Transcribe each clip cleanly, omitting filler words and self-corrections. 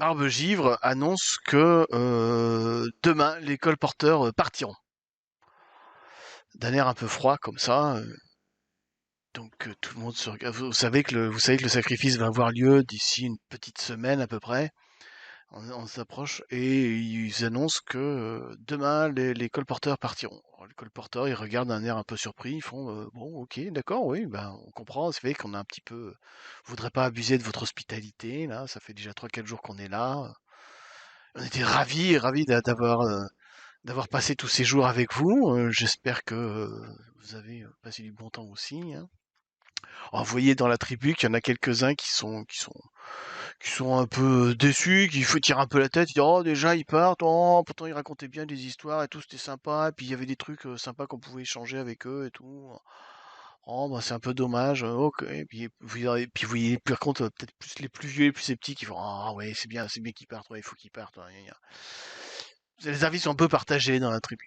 Barbe-Givre annonce que demain, les colporteurs partiront. D'un air un peu froid comme ça. Donc tout le monde se regarde. Vous savez que le sacrifice va avoir lieu d'ici une petite semaine à peu près. On s'approche et ils annoncent que demain les colporteurs partiront. Alors, les colporteurs ils regardent d'un air un peu surpris, ils font bon ok d'accord oui ben on comprend, c'est vrai qu'on a un petit peu, je voudrais pas abuser de votre hospitalité là, ça fait déjà 3 4 jours qu'on est là. On était ravis d'avoir passé tous ces jours avec vous. J'espère que vous avez passé du bon temps aussi, hein. Alors, vous voyez dans la tribu qu'il y en a quelques-uns qui sont un peu déçus, qui faut tirer un peu la tête, ils disent oh déjà ils partent, oh pourtant ils racontaient bien des histoires et tout, c'était sympa, et puis il y avait des trucs sympas qu'on pouvait échanger avec eux et tout. Oh bah c'est un peu dommage, ok. Et puis vous voyez par contre peut-être plus les plus vieux et plus sceptiques qui font ah ouais c'est bien qu'ils partent, ouais il faut qu'ils partent. Ouais, gna, gna. Les avis sont un peu partagés dans la tribu.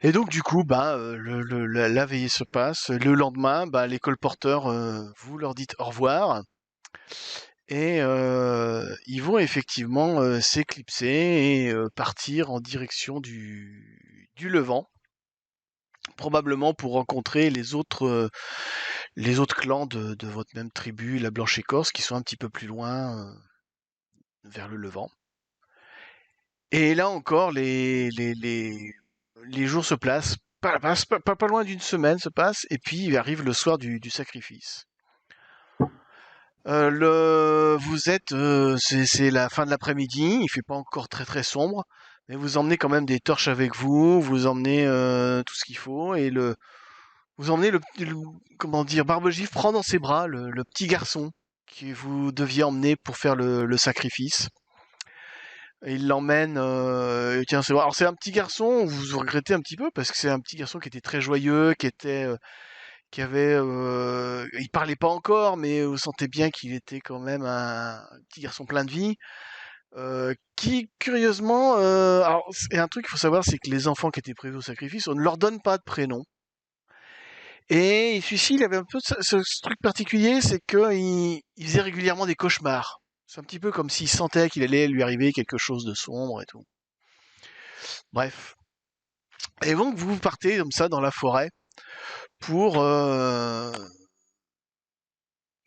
Et donc du coup, bah, la veillée se passe. Le lendemain, bah, les colporteurs, vous leur dites au revoir et ils vont effectivement s'éclipser et partir en direction du Levant, probablement pour rencontrer les autres clans de votre même tribu, la Blanche Écorce, qui sont un petit peu plus loin vers le Levant. Et là encore, les jours se placent, pas loin d'une semaine se passe, et puis il arrive le soir du sacrifice. C'est la fin de l'après-midi, il fait pas encore très très sombre, mais vous emmenez quand même des torches avec vous, vous emmenez tout ce qu'il faut, et vous emmenez comment dire, Barbe-Givre prend dans ses bras le petit garçon que vous deviez emmener pour faire le sacrifice. Et il l'emmène, tiens, c'est alors c'est un petit garçon, vous regrettez un petit peu parce que c'est un petit garçon qui était très joyeux, qui avait, il parlait pas encore, mais vous sentez bien qu'il était quand même un petit garçon plein de vie, qui curieusement, alors c'est un truc qu'il faut savoir, c'est que les enfants qui étaient prévus au sacrifice, on ne leur donne pas de prénom. Et celui-ci, il avait un peu ce truc particulier, c'est qu'il faisait régulièrement des cauchemars. C'est un petit peu comme s'il sentait qu'il allait lui arriver quelque chose de sombre et tout. Bref. Et donc vous partez comme ça dans la forêt pour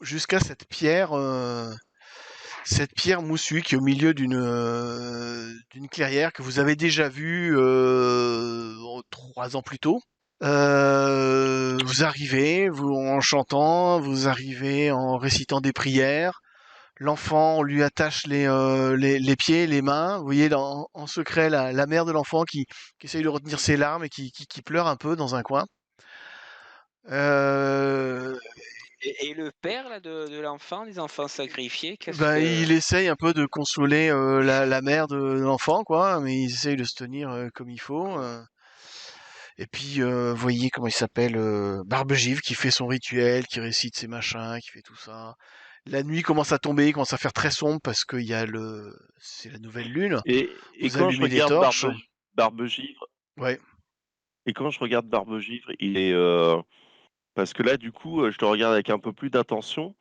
jusqu'à cette pierre moussue qui est au milieu d'une clairière que vous avez déjà vue 3 ans plus tôt. Vous arrivez, vous en chantant, vous arrivez en récitant des prières. L'enfant, on lui attache les pieds, les mains. Vous voyez en secret la mère de l'enfant qui essaye de retenir ses larmes et qui pleure un peu dans un coin. Euh, Et le père là, de l'enfant, des enfants sacrifiés, qu'est-ce ben, que... il essaye un peu de consoler la mère de l'enfant, quoi, mais il essaye de se tenir comme il faut. Et puis, vous voyez comment il s'appelle, Barbe-Givre, qui fait son rituel, qui récite ses machins, qui fait tout ça. La nuit commence à tomber, il commence à faire très sombre parce qu'il y a c'est la nouvelle lune. Et Vous quand je allumez des regarde torches. Barbe-Givre, Ouais. il est parce que là, du coup, je le regarde avec un peu plus d'attention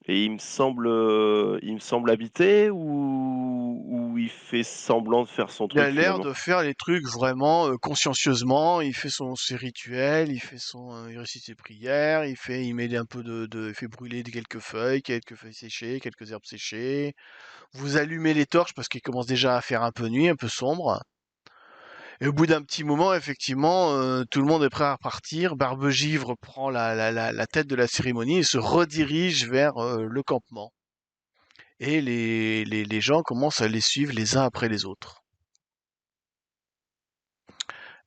et il me semble habité ou il fait semblant de faire son Il a truc l'air finalement. de faire les trucs vraiment consciencieusement. Il fait ses rituels, il récite ses prières, il met un peu il fait brûler quelques feuilles séchées, quelques herbes séchées. Vous allumez les torches parce qu'il commence déjà à faire un peu nuit, un peu sombre. Et au bout d'un petit moment, effectivement, tout le monde est prêt à partir. Barbe-Givre prend la tête de la cérémonie et se redirige vers le campement. Et les gens commencent à les suivre les uns après les autres.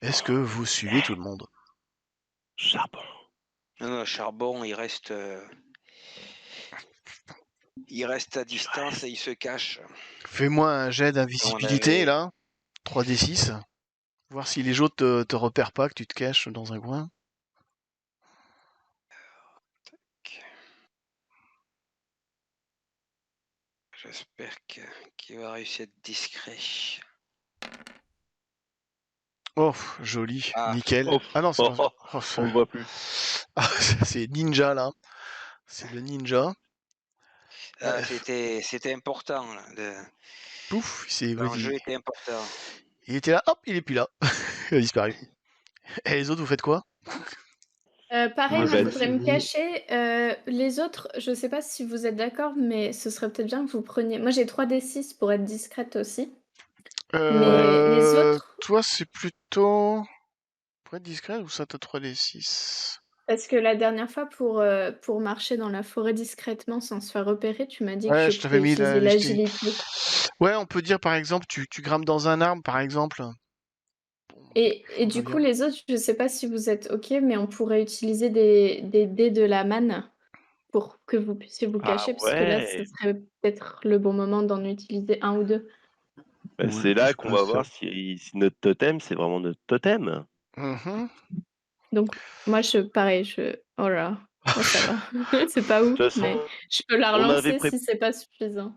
Est-ce que vous suivez tout le monde? Charbon. Non, non, Charbon, il reste à Tu distance et restes. il se cache. Fais-moi un jet On d'invisibilité, avait... là. 3d6. Voir si les autres te repèrent pas, que tu te caches dans un coin. J'espère qu'il va réussir à être discret. Oh, joli, Ah, nickel. Oh, Ah non, c'est pas ça. Oh, on le voit plus. ah, c'est ninja, là. C'est le ninja. Ah, c'était important, là. Pouf, L'enjeu était important. il était là, hop, il est plus là. Il a disparu. Et les autres, vous faites quoi? Pareil, Ouais, moi, bah, je voudrais me si- cacher. Les autres, je sais pas si vous êtes d'accord, mais ce serait peut-être bien que vous preniez. Moi, j'ai 3d6 pour être discrète aussi. Mais les autres, Toi, c'est plutôt... Pour être discret, ou ça, t'as 3d6? parce que la dernière fois, pour marcher dans la forêt discrètement sans se faire repérer, tu m'as dit que Ouais, je je t'avais pouvais mis utiliser la... l'agilité. Ouais, on peut dire, par exemple, tu grimpes dans un arbre, par exemple. Et Faudra du coup, bien. les autres, je sais pas si vous êtes OK, mais on pourrait utiliser des dés de la manne pour que vous puissiez vous Ah cacher, parce que là, ce ouais. serait peut-être le bon moment d'en utiliser 1 ou 2. Bah, Ouais, c'est là je qu'on va pense. voir si notre totem, c'est vraiment notre totem. Mhm. Donc moi, pareil, oh là, moi ça va. C'est pas De ouf, toute façon, mais je peux la on avait relancer si c'est pas suffisant.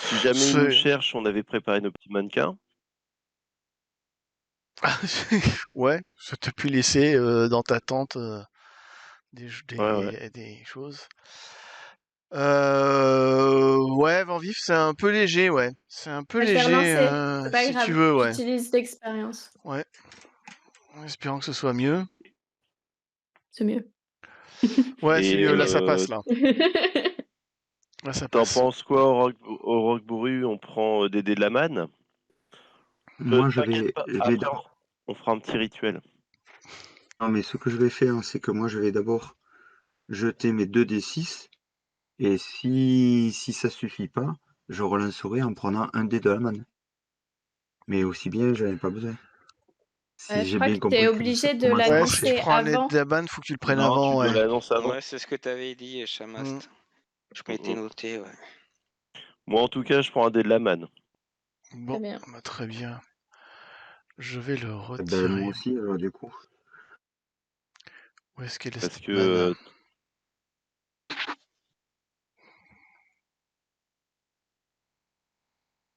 si jamais ils nous C'est... cherchent, on avait préparé nos petits mannequins. Ouais, ça t'a pu laisser dans ta tente Ouais. des choses. Ouais, Vent Vif, c'est un peu léger, ouais. C'est un peu Bah, je vais léger, relancer, c'est pas si tu grave, veux, ouais. j'utilise l'expérience, Ouais, en espérant que ce soit mieux. c'est mieux. Ouais, c'est Et mieux, là ça passe, là. Là ça t'en passe. penses quoi au roc bourru? On prend des dés de la manne? Moi, T'inquiète pas, je vais après d'abord. on fera un petit rituel. Non, mais ce que je vais faire, c'est que moi, je vais d'abord jeter mes 2d6. Et si ça suffit pas, je relancerai en prenant un dé de la manne. Mais aussi bien, j'en ai pas besoin. Si Je j'ai crois bien que tu es compris obligé de comment ça Ouais, si tu marchait. l'annoncer prends un aide avant. de la banne, faut que tu le prennes Non, tu avant, dois ouais. l'annoncer avant. Ouais, c'est ce que tu avais dit, Chamast. Mm. Je m'étais noté, ouais. Moi, en tout cas, je prends un dé de la manne. Bon, bien. bah, très bien. Je vais le Ben, moi retirer. aussi, alors du coup. Où est-ce qu'elle est Parce cette manne? que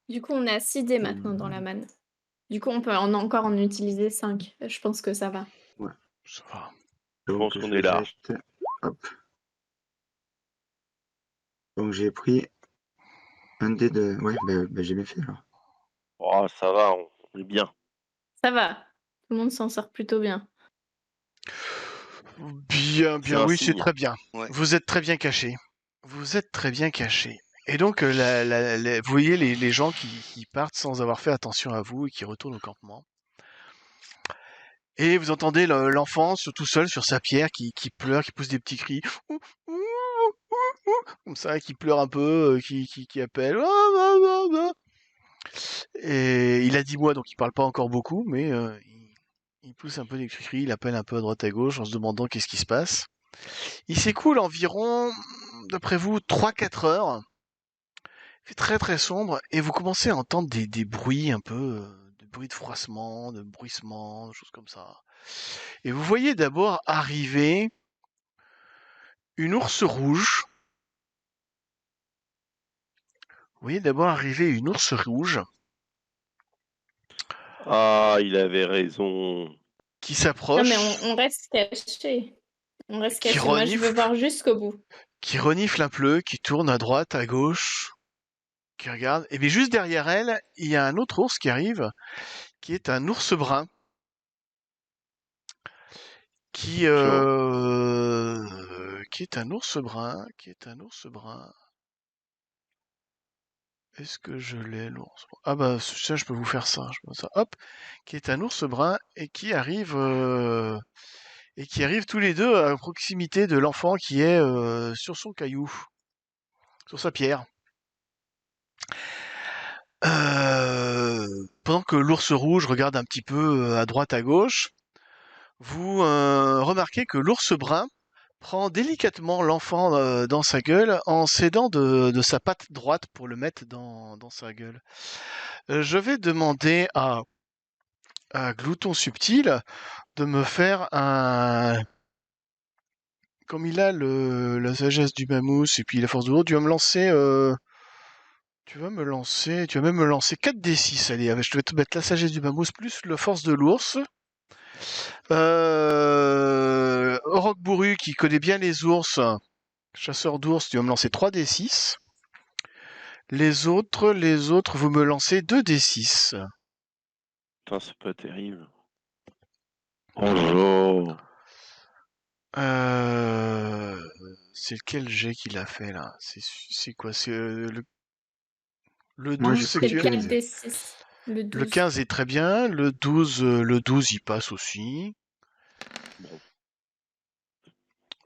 Du coup, on est à 6 dés maintenant dans la manne. Du coup, on peut encore en utiliser 5. Je pense que ça va. Ouais. Ça va. je pense Donc qu'on je est là. jette. Hop. Donc j'ai pris un dé de. Ouais, ben, j'ai bien fait alors. Oh, ça va, on est bien. Ça va. Tout le monde s'en sort plutôt bien. Bien, C'est bien, un oui, c'est signe. très bien. Ouais. Vous êtes très bien cachés. Vous êtes très bien cachés. Et donc, vous voyez les gens qui partent sans avoir fait attention à vous et qui retournent au campement. Et vous entendez l'enfant tout seul sur sa pierre qui pleure, qui pousse des petits cris. Ouh, ouh, ouh, ouh, comme ça, qui pleure un peu, qui appelle. Ah, ah, ah, ah. Et il a 10 mois, donc il parle pas encore beaucoup, mais il pousse un peu des cris, il appelle un peu à droite à gauche en se demandant qu'est-ce qui se passe. Il s'écoule environ, d'après vous, 3-4 heures. Il fait très très sombre et vous commencez à entendre des bruits un peu, des bruits de froissement, de bruissement, des choses comme ça. Et vous voyez d'abord arriver une ours rouge. Vous voyez d'abord arriver une ours rouge Ah, il avait raison. qui Non, mais s'approche, on reste caché. On reste qui caché. Moi, je veux renifle, voir jusqu'au bout. un peu, qui tourne à droite, à gauche, qui regarde. Et bien juste derrière elle, il y a un autre ours qui arrive, qui est un ours brun, qui Chaud. qui est un ours brun, qui est un ours brun. Est-ce que je l'ai l'ours? Ah bah ça, je peux vous faire ça. Je peux ça. Hop, qui est un ours brun et qui arrive tous les deux à proximité de l'enfant qui est sur son caillou, sur sa pierre. Pendant que l'ours rouge regarde un petit peu à droite à gauche, vous remarquez que l'ours brun prend délicatement l'enfant dans sa gueule en s'aidant de sa patte droite pour le mettre dans sa gueule. Je vais demander à Glouton Subtil de me faire un... Comme il a la sagesse du mamousse et puis la force de l'eau, tu vas me lancer... tu vas même me lancer 4d6, allez, je vais te mettre la sagesse du mamousse plus la force de l'ours. Oroc Bourru qui connaît bien les ours, chasseur d'ours, tu vas me lancer 3d6. Les autres, vous me lancez 2d6. Putain, c'est pas terrible. Bonjour. C'est lequel jet qu'il a fait là? C'est quoi? C'est le Moi, 12, j'ai c'est C'est pris le que 15. 4d6. Le le 12. 15 est très bien, le 12, il passe aussi. Bon.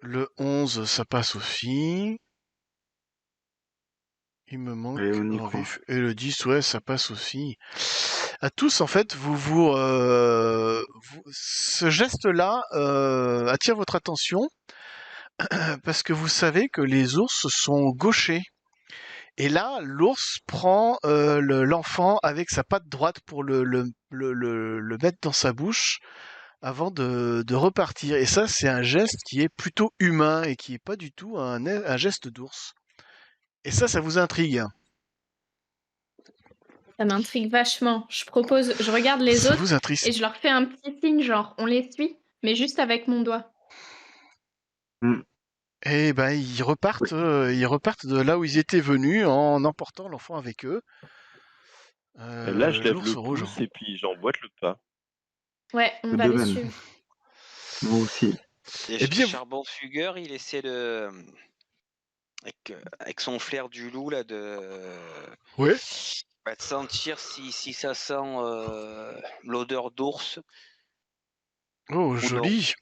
Le 11, ça passe aussi. Il me manque Allez, on y en croit. vif. Et le 10, ouais, ça passe aussi. À tous, en fait, ce geste-là attire votre attention parce que vous savez que les ours sont gauchers. Et là, l'ours prend l'enfant avec sa patte droite pour le mettre dans sa bouche avant de repartir. Et ça, c'est un geste qui est plutôt humain et qui est pas du tout un geste d'ours. Et ça vous intrigue. Ça m'intrigue vachement. Je regarde les Ça autres vous intrigue. et je leur fais un petit signe, genre, on les suit, mais juste avec mon doigt. Et ben ils repartent de là où ils étaient venus en emportant l'enfant avec eux. Et là, je lève L'ours le rouge. pouce et puis j'emboîte le pas. Ouais, on De va les même. suivre. Moi aussi. Et Eh bien, Charbon Fugueur, il essaie de. Avec son flair du loup, là, ouais. de sentir si ça sent l'odeur d'ours. Oh, non. joli,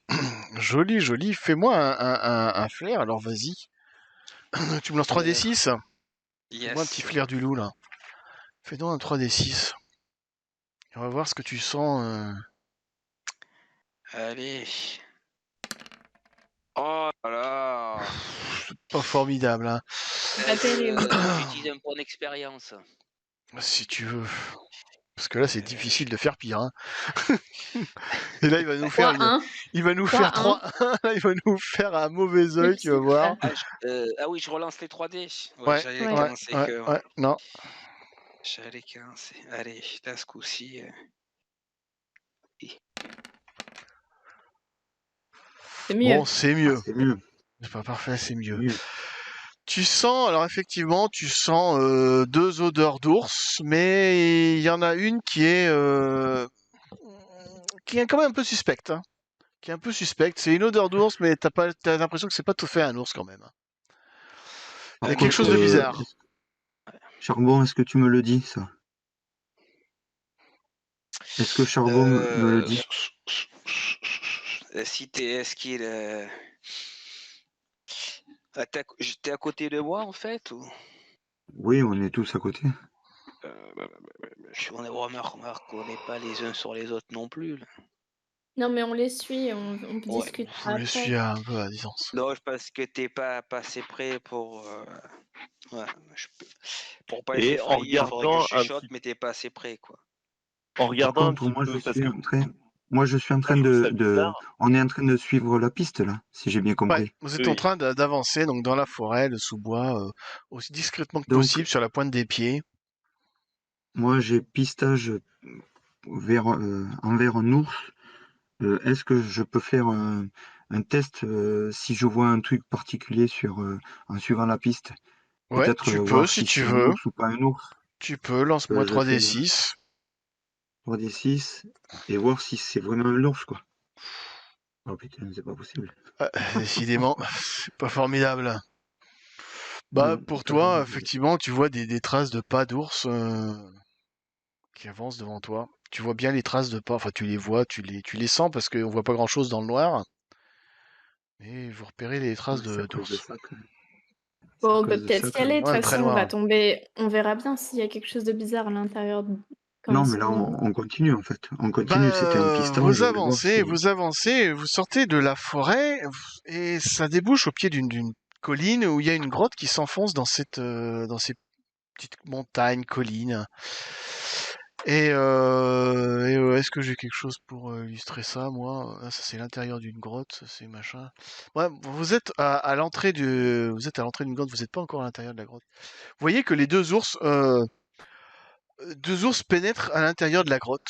joli, joli. Fais-moi un flair. Alors vas-y. Tu me lances 3d6. Fais-moi un petit Yes. flair du loup là. Fais donc un 3d6. On va voir ce que tu sens. Allez. Oh là là. Pas formidable, hein. Pas terrible. J'utilise un point d'expérience. Si tu veux. Parce que là, c'est difficile de faire pire, hein. Et là, il va nous faire 3-1. il va nous 3-1. faire 3. Il va nous faire un mauvais œil, tu vas voir. Ah oui, je relance les 3D. Ouais, j'allais ouais, commencer ouais, non. J'allais commencer. Allez, là, ce coup-ci. C'est mieux. Bon, c'est mieux. C'est mieux. C'est pas parfait, c'est mieux. mieux. Tu sens, alors effectivement, tu sens 2 odeurs d'ours, mais il y en a une qui est quand même un peu suspecte, hein. Qui est un peu suspecte. C'est une odeur d'ours, mais t'as l'impression que c'est pas tout fait un ours quand même. Il y a Par quelque chose contre, de bizarre. Charbon, est-ce que tu me le dis, ça? Est-ce que Charbon me le dit? Si est-ce qu'il t'es à côté de moi en fait ou Oui, on est tous à côté. on remarque qu'on n'est pas les uns sur les autres non plus là. Non, mais on les suit, on discutera Je me après. suis un peu à distance. Non, parce que t'es pas assez près pour pour pas Et en effrayer, il faudrait que regardant je un chuchote, petit, mais t'es pas assez près quoi. en Par regardant un contre, petit moi, peu, je parce suis que en train... Moi, je suis en train je trouve ça de... bizarre. On est en train de suivre la piste, là, si j'ai bien Ouais, compris. vous êtes en Oui. train d'avancer donc dans la forêt, le sous-bois, aussi discrètement que Donc, possible sur la pointe des pieds. moi, j'ai pistage envers un ours. Est-ce que je peux faire un test si je vois un truc particulier en suivant la piste? Ouais, Peut-être tu peux voir si si tu c'est un veux. ours ou pas un ours. Tu peux, lance-moi Je fais 3d6. 3d6 et voir si c'est vraiment un ours, quoi. Oh putain, c'est pas possible. Décidément, c'est pas formidable. Bah, Non, pour pas toi, formidable. effectivement, tu vois des traces de pas d'ours qui avancent devant toi. Tu vois bien les traces de pas, enfin tu les vois, tu les sens parce qu'on voit pas grand-chose dans le noir. Mais vous repérez les traces Ouais, c'est à cause de d'ours. ça que... C'est à Bon, on peut cause de peut-être ça y aller. De toute Ouais, très façon, on va loin. tomber. On verra bien s'il y a quelque chose de bizarre à l'intérieur quand Non, ils mais là, seront. on continue, en fait. On continue, c'était un pistage, je voulais voir si... Vous avancez, vous sortez de la forêt et ça débouche au pied d'une colline où il y a une grotte qui s'enfonce dans ces petites montagnes, collines. Est-ce que j'ai quelque chose pour illustrer ça, moi? Ah, ça c'est l'intérieur d'une grotte, ça c'est machin. Ouais, vous êtes à l'entrée vous êtes à l'entrée d'une grotte, vous n'êtes pas encore à l'intérieur de la grotte. Vous voyez que les deux ours pénètrent à l'intérieur de la grotte.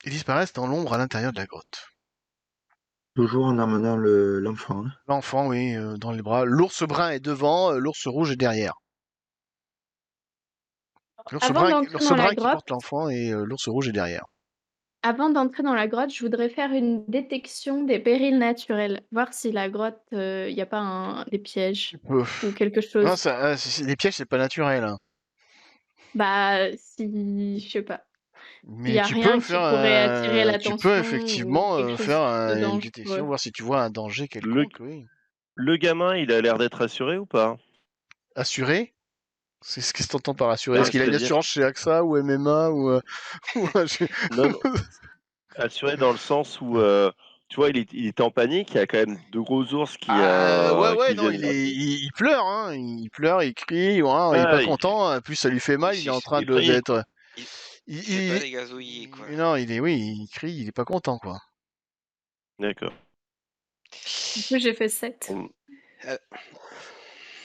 Ils disparaissent dans l'ombre à l'intérieur de la grotte. Toujours en amenant l'enfant. Hein. L'enfant, oui, dans les bras. L'ours brun est devant, l'ours rouge est derrière. Avant d'entrer dans la qui grotte, porte l'enfant et l'ours rouge est derrière. avant d'entrer dans la grotte, je voudrais faire une détection des périls naturels. Voir si la grotte, il n'y a pas des pièges ou quelque chose. Non, les pièges, c'est pas naturel. Hein. Bah, si, je sais pas. Mais Il y a tu rien peux qui faire pourrait attirer l'attention. Tu peux effectivement ou quelque chose faire de une dangereux. détection, voir si tu vois un danger quelconque, oui. Le gamin, il a l'air d'être assuré ou pas? Assuré? C'est ce que tu entends par assuré. Non, Est-ce qu'il a une c'est-à-dire- assurance chez AXA ou MMA ou Non, non. Assuré dans le sens où, tu vois, il était en panique. Il y a quand même de gros ours qui, ouais, qui non, viennent. il pleure, hein. Il pleure, il crie, ouais, il est Ah, pas content. Plus ça lui fait mal, il est en train d'être. Il sait pas les gazouiller, quoi. Non, il crie, il est pas content, quoi. D'accord. Du coup, j'ai fait 7.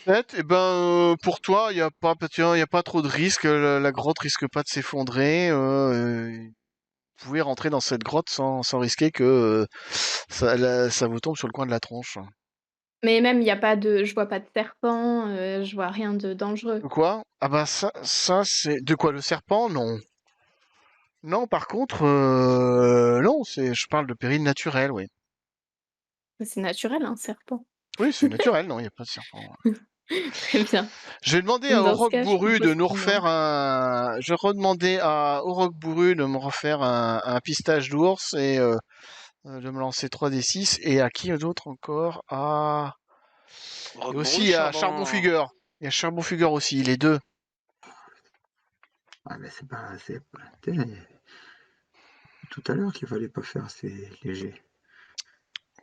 7, et ben pour toi, il y a pas trop de risque. La grotte risque pas de s'effondrer. Vous pouvez rentrer dans cette grotte sans risquer que ça vous tombe sur le coin de la tronche. Mais même, il y a pas de je vois pas de serpent, je vois rien de dangereux. Quoi? Ah bah ça c'est... De quoi, le serpent? Non. Non, par contre, non, je parle de péril naturel, oui. C'est naturel, un serpent. Oui, c'est naturel, non, il n'y a pas de serpent. Très bien. Je vais demander à Dans ce Auroch cas, je Bourru de propose nous qu'on refaire un... Je vais redemander à Auroch Bourru de me refaire un pistage d'ours et de me lancer 3d6. Et à qui d'autre encore? Et aussi à Charbon-Figure. Il y a Charbon-Figure aussi, les deux. Ah, mais c'est pas. Tout à l'heure qu'il fallait pas faire, c'est léger.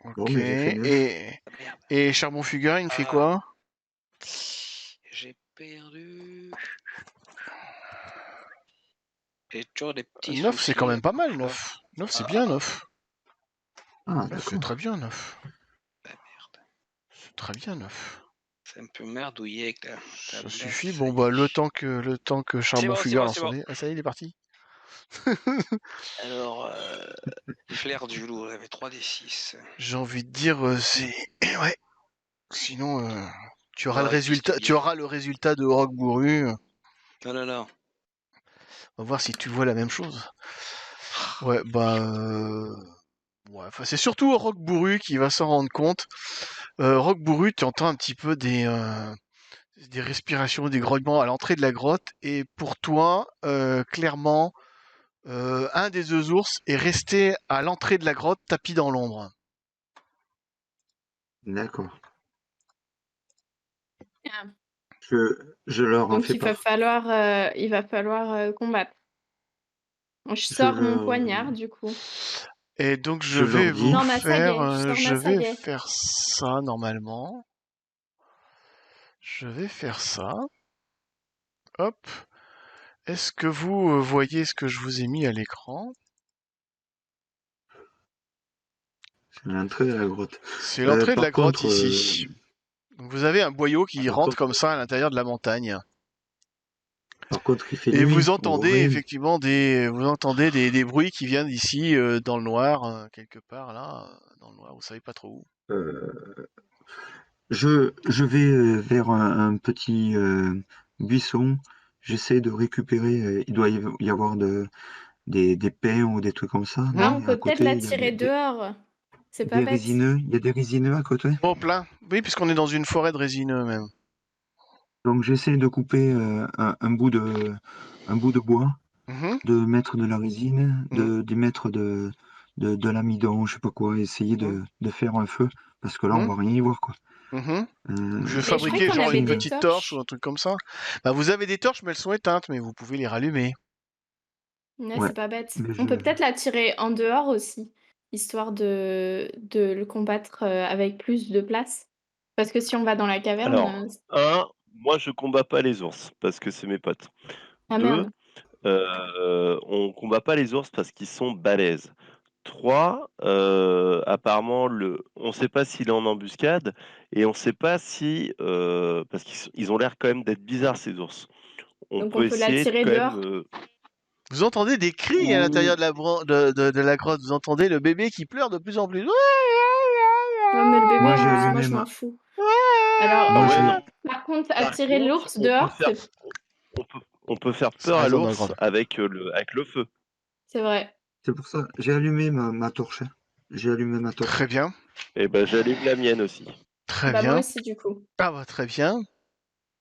Ok. Bon, mais j'ai fait 9. Et Charbon-Figure, il me fait quoi? J'ai perdu. J'ai toujours des petits 9, soucis. c'est quand même pas mal, 9. 9, c'est bien, 9. Ah, C'est très bien, 9. Ah, merde. C'est très bien, 9. C'est un peu merdouillé avec la Ça tablette, suffit. ça Bon, y bah, est. le temps que Charbon-Figure lance c'est son bon. dé. Ah, ça y est, il est parti. Alors, Flair du loup, j'avais 3d6. J'ai envie de dire, c'est... Ouais. Sinon, tu auras Ouais, le résultat de Rock Bourru. Non. On va voir si tu vois la même chose. Ouais, bah... Ouais, enfin, c'est surtout Rock Bourru qui va s'en rendre compte. Rock Bourru, tu entends un petit peu des respirations, des grognements à l'entrée de la grotte. Et pour toi, clairement, un des deux ours est resté à l'entrée de la grotte, tapis dans l'ombre. D'accord. Ah. Je leur en Donc fais il part. va falloir combattre. Je sors mon poignard, du coup. Et donc Je leur dis. Non, ma sagaie, je vais sagaie. faire ça normalement. Je vais faire ça. Hop. Est-ce que vous voyez ce que je vous ai mis à l'écran? C'est l'entrée de la grotte. C'est l'entrée de Par la grotte contre, ici. Donc vous avez un boyau qui par rentre contre- comme ça à l'intérieur de la montagne. Par contre, il fait Et nuit. vous entendez Ouais. effectivement des bruits qui viennent d'ici dans le noir, quelque part là, dans le noir, vous savez pas trop où. Je vais vers un petit buisson. J'essaie de récupérer. Il doit y avoir des pains ou des trucs comme ça. Ah, Non, on à peut peut-être côté, la il y a tirer dehors. C'est pas des bête. résineux. Il y a des résineux à côté. Au plein. Oui, puisqu'on est dans une forêt de résineux même. Donc j'essaie de couper un bout de bois, Mhm. de mettre de la résine, Mhm. d'y mettre de l'amidon, je sais pas quoi, essayer de faire un feu, parce que là on va rien y voir quoi. Mhm. Je vais je fabriquer croyais qu'on genre avait une des petite torches. torche ou un truc comme ça. Bah, vous avez des torches, mais elles sont éteintes, mais vous pouvez les rallumer. Ouais, Ouais, c'est pas bête. mais On peut peut-être la tirer en dehors aussi, histoire de le combattre avec plus de place. Parce que si on va dans la caverne. Alors, moi je combats pas les ours parce que c'est mes potes. Ah 2, merde. on combat pas les ours parce qu'ils sont balèzes. 3, apparemment on sait pas s'il est en embuscade et on sait pas si parce qu'ils ont l'air quand même d'être bizarres ces ours. Donc on peut la essayer tirer quand dehors. même. Vous entendez des cris à l'intérieur de la grotte, vous entendez le bébé qui pleure de plus en plus. Non, mais le bébé, Moi, j'ai moi, allumé je m'en ma... fous. Alors, Moi, Ouais, j'ai... non. par contre, Par attirer contre, l'ours on peut dehors, faire, on peut faire Ça peur à résonne dans le l'ours grand. avec le feu. c'est vrai. C'est pour ça. J'ai allumé ma torche. J'ai allumé ma torche. Très bien, Et ben j'allume la mienne aussi. très Bah, moi bien. aussi, du coup. Ah bah très bien.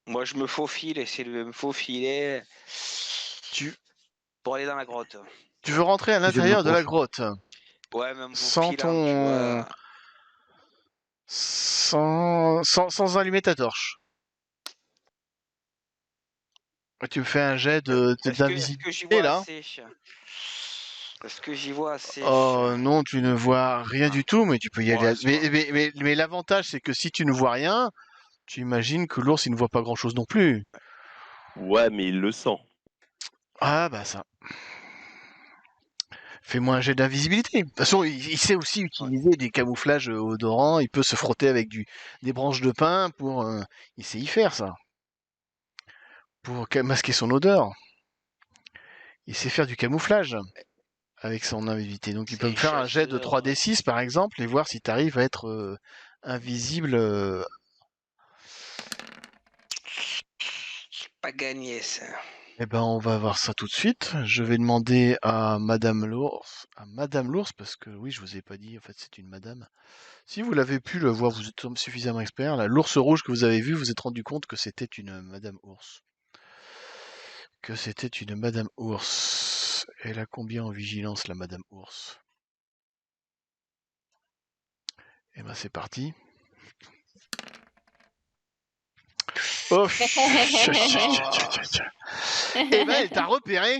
Moi, je me faufile, essayer de me faufiler Tu, pour aller dans la grotte. tu veux rentrer à Je l'intérieur de la m'approche. grotte Ouais, même sans faufilant, tu ton... vois. sans allumer ta torche. Tu me fais un jet Est-ce que j'y d'invisibilité vois là. assez? Est-ce que j'y vois assez? Oh non, tu ne vois rien du tout, mais tu peux y aller. Ouais, c'est pas- Mais l'avantage, c'est que si tu ne vois rien, tu imagines que l'ours, il ne voit pas grand-chose non plus. Ouais, mais il le sent. Ah bah ça. Fais-moi un jet d'invisibilité. De toute façon, il sait aussi utiliser des camouflages odorants. Il peut se frotter avec des branches de pin pour... il sait y faire ça. Pour masquer son odeur. Il sait faire du camouflage avec son invisibilité. Donc il peut C'est me faire un jet de chasseur. 3d6 par exemple et voir si tu arrives à être invisible. C'est pas gagné, ça. Eh ben on va voir ça tout de suite. Je vais demander à Madame l'ours, parce que oui, je vous ai pas dit, en fait c'est une madame. Si vous l'avez pu le voir, vous êtes suffisamment expert. Là, l'ours rouge que vous avez vu, vous êtes rendu compte que c'était une Madame ours. Que c'était une Madame ours. Elle a combien en vigilance, la Madame ours? Eh ben c'est parti. Oh, eh ben elle t'a repéré.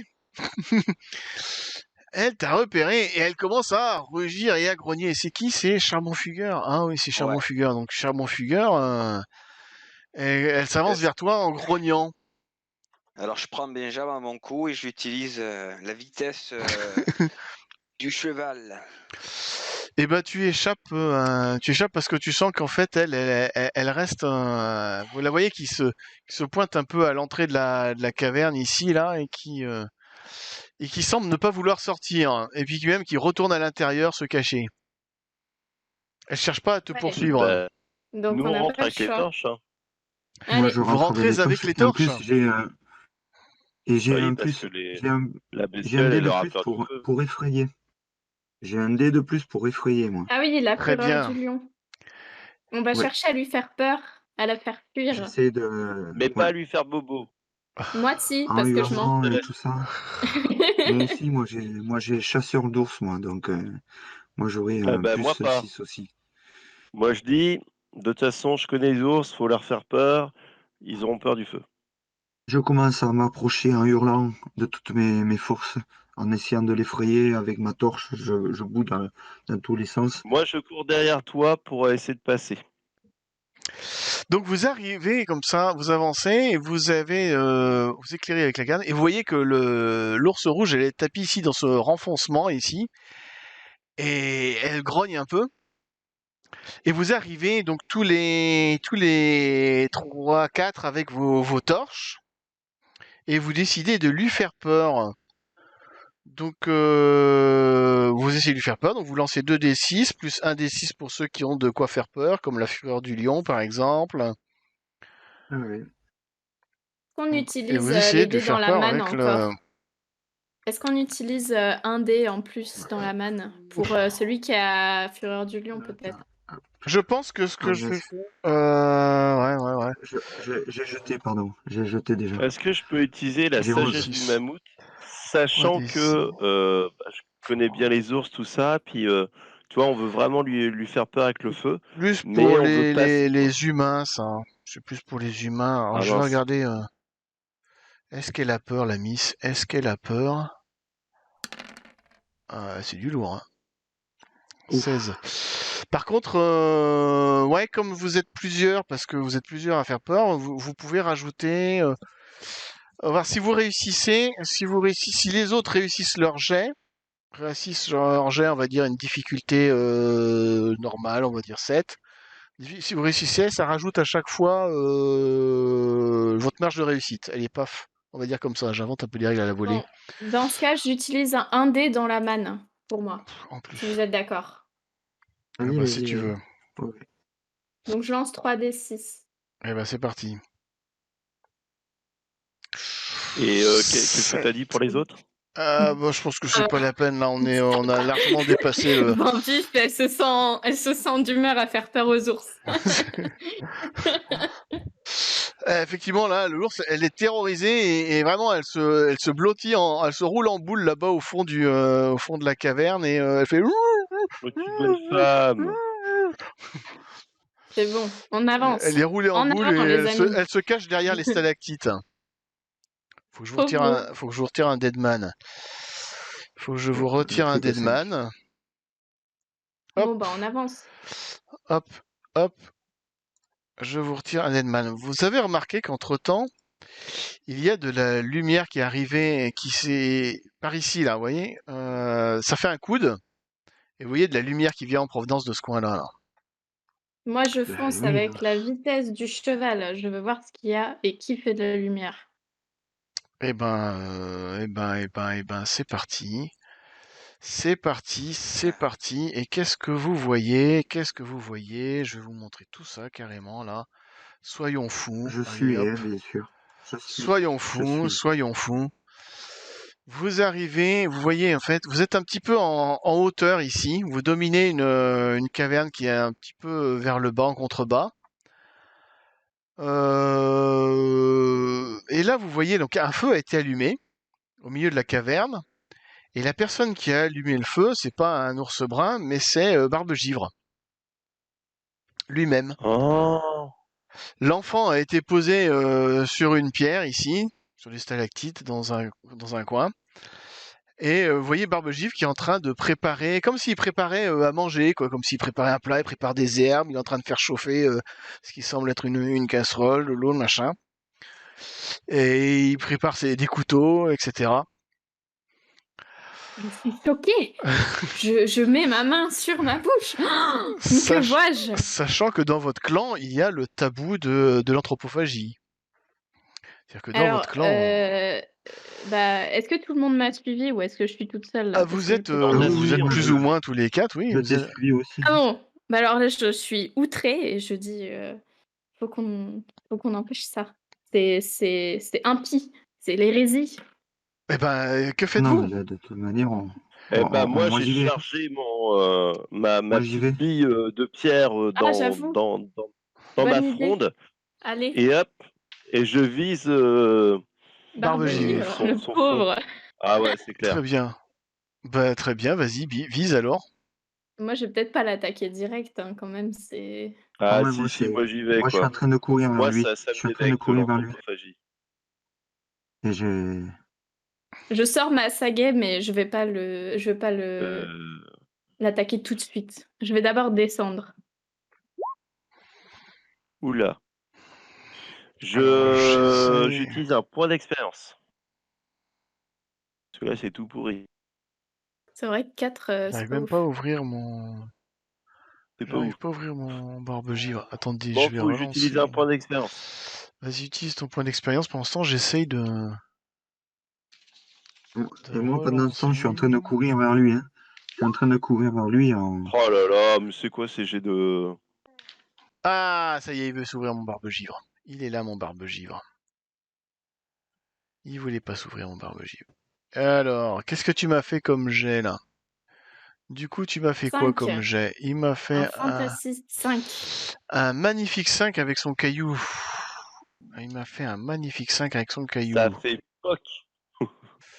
Elle t'a repéré et elle commence à rugir et à grogner. C'est qui? C'est Charbon Fugueur. Ah oui, c'est Charbon Ouais. Fugueur. Donc Charbon Fugueur, elle s'avance vers toi en grognant. Alors, je prends Benjamin à mon cou et j'utilise la vitesse du cheval. Et ben tu échappes parce que tu sens qu'en fait elle reste. Vous la voyez qui se pointe un peu à l'entrée de la caverne ici là et qui semble ne pas vouloir sortir. Et puis même qui retourne à l'intérieur se cacher. Elle cherche pas à te Ouais. poursuivre. Bah, Donc, nous, on on n'a rentre pas le avec les choix. torches. Hein. Moi, Allez, je Vous rentre avec les rentrez avec torches. les Et en torches. plus, j'ai Oui, un parce plus. que J'ai la un bestiole, dé elle de aura plus peur du feu. pour effrayer. J'ai un dé de plus pour effrayer, moi. ah oui, la Très fureur bien. du lion. On va Ouais. chercher à lui faire peur, à la faire fuir. J'essaie de... Mais Ouais. pas lui faire bobo. Moi, si, En parce que je mens. hurlant et tout ça. Moi aussi, moi j'ai chasseur d'ours, moi. Donc, moi, j'aurai Ah un bah, moi plus pas. 6 aussi. Moi, je dis, de toute façon, je connais les ours, faut leur faire peur. Ils auront peur du feu. Je commence à m'approcher en hurlant de toutes mes forces, en essayant de l'effrayer avec ma torche. Je bouge dans tous les sens. Moi, je cours derrière toi pour essayer de passer. Donc vous arrivez comme ça, vous avancez et vous avez vous éclairez avec la canne et vous voyez que l'ours rouge elle est tapie ici dans ce renfoncement ici et elle grogne un peu et vous arrivez donc tous les 3 4 avec vos torches et vous décidez de lui faire peur. Donc vous essayez de lui faire peur, donc vous lancez 2d6 plus 1d6 pour ceux qui ont de quoi faire peur comme la fureur du lion par exemple. Ah ouais. On Et utilise vous essayez les de lui dés dans faire la peur manne avec le encore. Est-ce qu'on utilise un dé en plus dans la manne pour celui qui a fureur du lion peut-être? Je pense que ce Ah, que je vais mince. faire. Ouais. J'ai jeté, pardon. J'ai jeté déjà. Est-ce que je peux utiliser la J'ai sagesse 11. du mammouth, sachant 3d6. que je connais bien les ours, tout ça, puis tu vois, on veut vraiment lui faire peur avec le feu, Plus mais pour on veut passer, quoi. les humains, ça. C'est plus pour les humains. Alors Ah je vais mince. regarder. Est-ce qu'elle a peur, la Miss? Est-ce qu'elle a peur? C'est du lourd, hein. Ouf. 16. Par contre, ouais, comme vous êtes plusieurs, parce que vous êtes plusieurs à faire peur, vous pouvez rajouter. On va voir si les autres réussissent leur jet, on va dire une difficulté normale, on va dire 7. Si vous réussissez, ça rajoute à chaque fois votre marge de réussite. Elle est pas, on va dire comme ça, j'invente un peu les règles à la volée. Bon, dans ce cas, j'utilise un dé dans la manne pour moi, En si vous plus. êtes d'accord. Ah Vas-y, bah, si vas-y, tu vas-y. veux. Ok. Donc je lance 3d6. Eh ben, c'est parti. Et qu'est-ce que tu as dit pour les autres? Ah, bah, je pense que c'est pas la peine, là, on a largement dépassé le... Vampif, elle se sent d'humeur à faire peur aux ours. Effectivement, là, l'ours, elle est terrorisée et vraiment, elle se blottit, elle se roule en boule là-bas au fond au fond de la caverne et elle fait... Oh, tu bonne femme. C'est bon, on avance. Elle est roulée en En boule avant, et les amis. elle se cache derrière les stalactites. Faut que je vous retire un Deadman. Faut que je vous retire un Deadman. Bon, bah, on avance. Hop, hop. Je vous retire un Deadman. Vous avez remarqué qu'entre-temps, il y a de la lumière qui est arrivée, qui s'est... Par ici, là, vous voyez ça fait un coude. Et vous voyez de la lumière qui vient en provenance de ce coin-là. Là. Moi, je fonce oui, avec la vitesse du cheval. Je veux voir ce qu'il y a et qui fait de la lumière. Eh ben, c'est parti. C'est parti, c'est parti. Et qu'est-ce que vous voyez? Qu'est-ce que vous voyez? Je vais vous montrer tout ça carrément là. Soyons fous. Je Allez, suis, hop. bien sûr. Soyons fous, soyons fous. Vous arrivez, vous voyez en fait, vous êtes un petit peu en hauteur ici. Vous dominez une caverne qui est un petit peu vers le bas, en contrebas. Et là, vous voyez, donc un feu a été allumé au milieu de la caverne. Et la personne qui a allumé le feu, c'est pas un ours brun, mais c'est Barbegivre lui-même. Oh. L'enfant a été posé sur une pierre ici, sur les stalactites dans un coin. Et vous voyez Barbegivre qui est en train de préparer, comme s'il préparait à manger, quoi, comme s'il préparait un plat, il prépare des herbes, il est en train de faire chauffer ce qui semble être une casserole, de l'eau, machin. Et il prépare des couteaux, etc. Je suis choquée. je mets ma main sur ma bouche. Oh, que vois-je? Sachant que dans votre clan, il y a le tabou de l'anthropophagie. C'est-à-dire que dans votre clan... bah, est-ce que tout le monde m'a suivi ou est-ce que je suis toute seule là? Ah, vous êtes plus ou moins tous les quatre, oui. Je t'ai suivi aussi. Ah bon, bah alors là, je suis outrée et je dis, faut qu'on empêche ça. C'est impie, c'est l'hérésie. Eh ben, que Non, faites-vous? mais là, de toute manière, Moi, moi, j'y j'ai vais. chargé ma Moi, j'y vais. petite bille de pierre j'avoue. dans Bonne ma idée. fronde. Allez, Et hop, et je vise Barbegivre, le son pauvre. front. Ah ouais, c'est clair. Très bien. Bah, très bien, vas-y, vise alors. Moi, je vais peut-être pas l'attaquer direct, hein, quand même, c'est... Ah ouais, si, moi j'y vais Moi, je suis quoi. en train de courir vers Moi, lui. ça Je suis en me train de délecte courir vers lui. l'anthropophagie. Et je... Je sors ma sagaie, mais je vais pas l'attaquer tout de suite. Je vais d'abord descendre. Oula. Alors, J'utilise un point d'expérience. Parce que là, c'est tout pourri. C'est vrai que 4, j'arrive même pas à ouvrir mon... C'est pas J'arrive ouf. pas à ouvrir mon Barbegivre. Attendez, Bon, je vais faut que relancer. j'utilise un point d'expérience. Vas-y, utilise ton point d'expérience. Pour l'instant, j'essaye de... Et moi, pendant ce temps, je suis en train de courir vers lui. Hein. Je suis en train de courir vers lui en... Oh là là, mais c'est quoi ces jets de... Ah, ça y est, il veut s'ouvrir mon Barbegivre. Il est là, mon Barbegivre. Il voulait pas s'ouvrir, mon Barbegivre. Alors, qu'est-ce que tu m'as fait comme jet, là? Du coup, tu m'as fait quoi 5. comme jet? Il m'a fait Un fantasy 5. un magnifique 5 avec son caillou. Il m'a fait un magnifique 5 avec son caillou. Ça fait poc.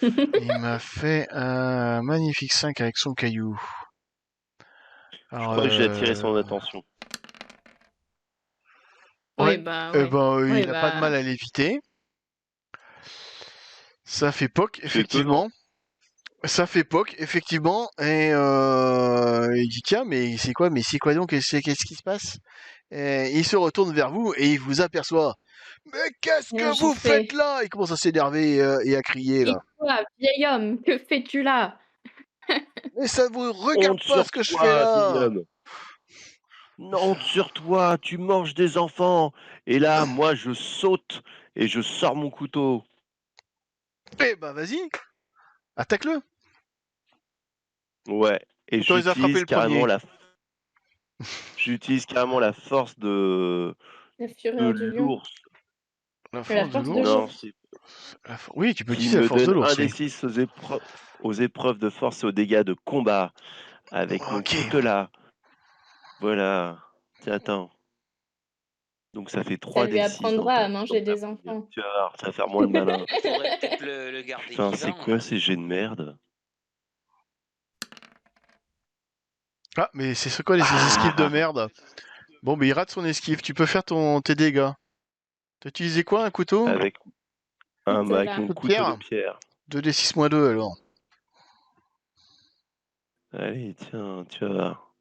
Il m'a fait un magnifique 5 avec son caillou. Alors, Je crois que j'ai attiré son attention. Ouais, Oui, bah, ouais. il a pas de mal à l'éviter. Ça fait poc, effectivement. Ça fait poc, effectivement. Et il dit tiens, mais c'est quoi donc? Qu'est-ce qui se passe? Et il se retourne vers vous et il vous aperçoit. Mais qu'est-ce que vous faites là? Il commence à s'énerver et à crier là. Et toi, vieil homme, que fais-tu là? Mais ça vous regarde pas ce que je fais là. Non, sur toi, tu manges des enfants. Et là, moi, je saute et je sors mon couteau. Eh ben vas-y, attaque-le. Ouais, et j'utilise carrément J'utilise carrément la force de La fureur du lion. l'ours. La La force de force de l'ours. Non, l'ours. c'est Oui, tu peux qui utiliser la me force de donne un l'ours, des oui. 6 aux épreuves de force et aux dégâts de combat avec mon Ok. coutelas. Voilà. Tiens, attends. Donc ça fait Ça 3 lui des 6 apprendra à manger des enfants. Tu vas voir, ça va faire moins le malin. Faudrait peut-être le garder Putain, c'est vivant. quoi Hein. ces jets de merde? Ah, mais c'est quoi les esquives de merde? Bon, mais il rate son esquive. Tu peux faire tes dégâts. T'as utilisé quoi, un couteau? Avec avec mon Couteau de couteau de pierre? pierre. 2d6-2 alors. Allez, tiens, tu vas voir.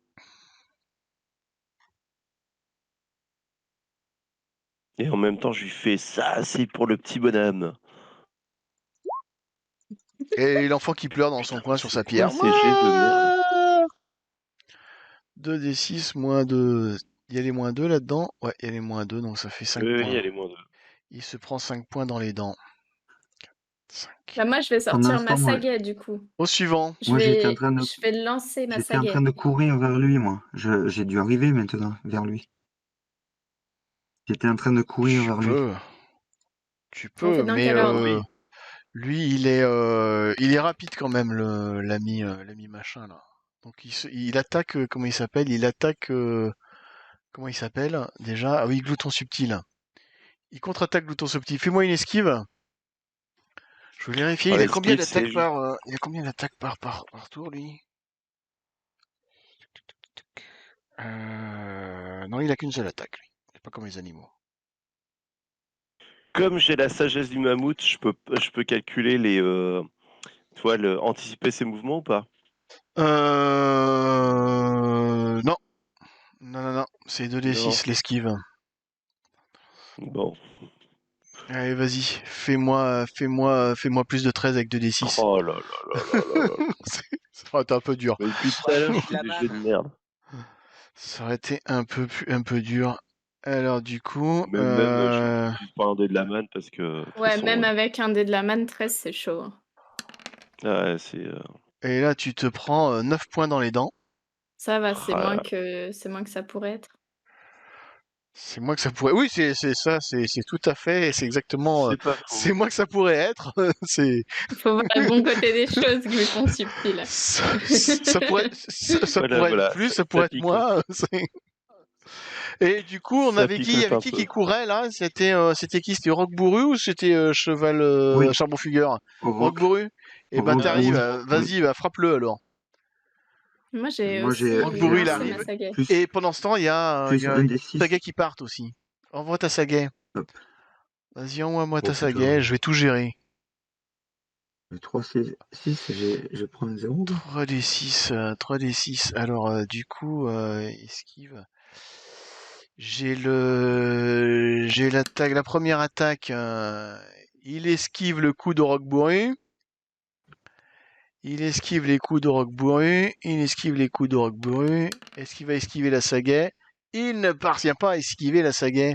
Et en même temps, je lui fais ça, c'est pour le petit bonhomme. Et l'enfant qui pleure dans son Putain, coin mais sur c'est sa quoi pierre. ces jets de merde? 2d6-2. Il y a les -2 là-dedans? Ouais, il y a les -2, donc ça fait 5 Oui, points. elle est moins 2. Il se prend 5 points dans les dents. 5. Bah, moi, je vais Pendant sortir ce ma temps, moi, sagaie, du coup. Au suivant. Je moi, j'étais en vais, train de, je vais lancer ma j'étais en train sagaie. de courir vers lui, moi. J'ai dû arriver maintenant vers lui. J'étais en train de courir vers lui. Tu On fait peux, dans mais quel ordre? Oui. lui, il est rapide quand même, l'ami machin là. Donc il attaque, comment il s'appelle? Il attaque, comment il s'appelle déjà? Ah oui, Glouton subtil. Il contre-attaque Glouton subtil. Fais-moi une esquive. Je vais vérifier. Oh, Il a combien l'esquive, d'attaques c'est juste. il a combien d'attaques par tour lui? Non, il a qu'une seule attaque lui. C'est pas comme les animaux. Comme j'ai la sagesse du mammouth, je peux calculer les. Tu vois, anticiper ses mouvements ou pas? Non. Non. C'est Non. 2d6 l'esquive. Bon. Allez, vas-y. Fais-moi plus de 13 avec 2d6. Oh là là là là là là. Ça aurait été un peu dur. Mais depuis tout à l'heure, je De la fais des jets de manne. merde. Ça aurait été un peu dur. Alors du coup, Même, j'utilise pas un dé de la manne parce que de toute Ouais, façon, même avec un dé de la manne, 13, c'est chaud. Hein. ouais, c'est. et là tu te prends 9 points dans les dents. Ça va, c'est Ah moins là. que ça pourrait être. C'est moins que ça pourrait. Oui, c'est ça, c'est tout à fait. C'est exactement. C'est pas C'est faux. moins que ça pourrait être. C'est. Il faut voir le bon côté des choses, Glouton subtil. Ça pourrait. Ça Voilà, pourrait être voilà, plus, ça ça pourrait être picote. moins. Et du coup, on Ça avait qui, il y picote avait un qui peu. courait là? C'était qui? C'était Roc Bourru ou c'était Cheval Oui, Charbon-Fugueur? au Roc roc, Bourru? Eh au ben roc t'arrives, bourru. Oui. vas-y, frappe-le alors. Moi, j'ai Moi, aussi Roc Bourru, il j'ai lancé ma arrive. sagaie. plus, Et pendant ce temps, il y plus a un une des sagaie 6. qui part aussi. Envoie ta sagaie. Hop. Vas-y, envoie-moi Oh ta putain. sagaie, je vais tout gérer. Le 3, 6, je prends 0 là. 3d6, 3d6. Alors, du coup, esquive. J'ai l'attaque, la première attaque. Il esquive le coup de Roc Bourru. Il esquive les coups de Roc Bourru. Il esquive les coups de Roc Bourru. Est-ce qu'il va esquiver la sagaie? Il ne parvient pas à esquiver la sagaie.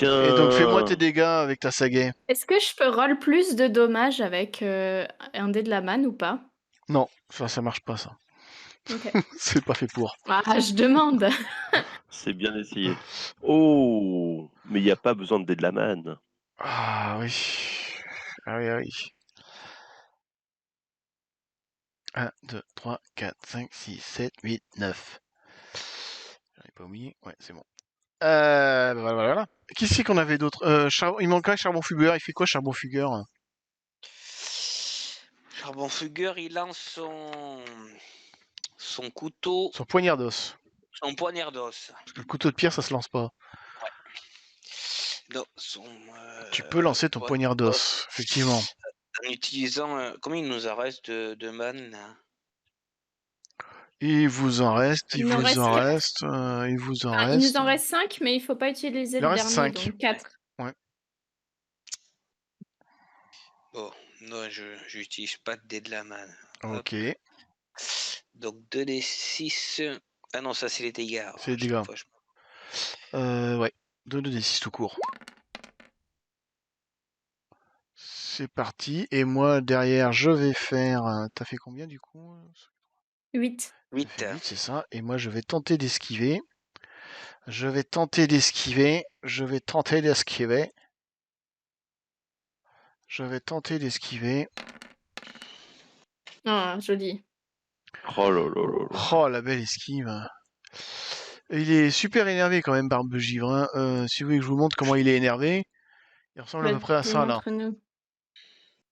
Et donc fais-moi tes Tiens. dégâts avec ta sagaie. Est-ce que je peux roll plus de dommages avec un dé de la manne ou pas? Non, ça marche pas ça. Ok. C'est pas fait pour. Ah, je demande. C'est bien essayé. Oh, mais il n'y a pas besoin de dé de la manne. Ah oui. Ah oui, ah oui. 1, 2, 3, 4, 5, 6, 7, 8, 9. J'en ai pas oublié. Ouais, c'est bon. Voilà. Qui c'est qu'on avait d'autre? Il manquerait Charbon-Fugueur. Il fait quoi, Charbon-Fugueur? Charbon-Fugueur, il lance son couteau, Son poignard d'os. son poignard d'os. Parce que le couteau de pierre, ça se lance pas. Non, Tu peux lancer ton poignard d'os, effectivement. En utilisant. Combien il nous en reste de manne là? Il vous en reste, Il nous reste quatre. il vous en Enfin, reste. il nous en reste 5, mais il faut pas utiliser Il le en reste dernier, 5. donc 4. Bon, non, je n'utilise pas de dé de la manne. Ok. Hop. Donc 2d6. Ah non, ça c'est les dégâts. C'est les dégâts. Ouais. 2d6 tout court. C'est parti. Et moi, derrière, je vais faire... T'as fait combien, du coup? 8. 8. Ça fait 8, c'est ça. Et moi, je vais tenter d'esquiver. Je vais tenter d'esquiver. Je vais tenter d'esquiver. Je vais tenter d'esquiver. Ah, joli. Oh là là là là. Oh, la belle esquive. Il est super énervé quand même, Barbe Givre. Hein. Si vous voulez que je vous montre comment il est énervé, il ressemble à peu près à ça, là. Montre-nous.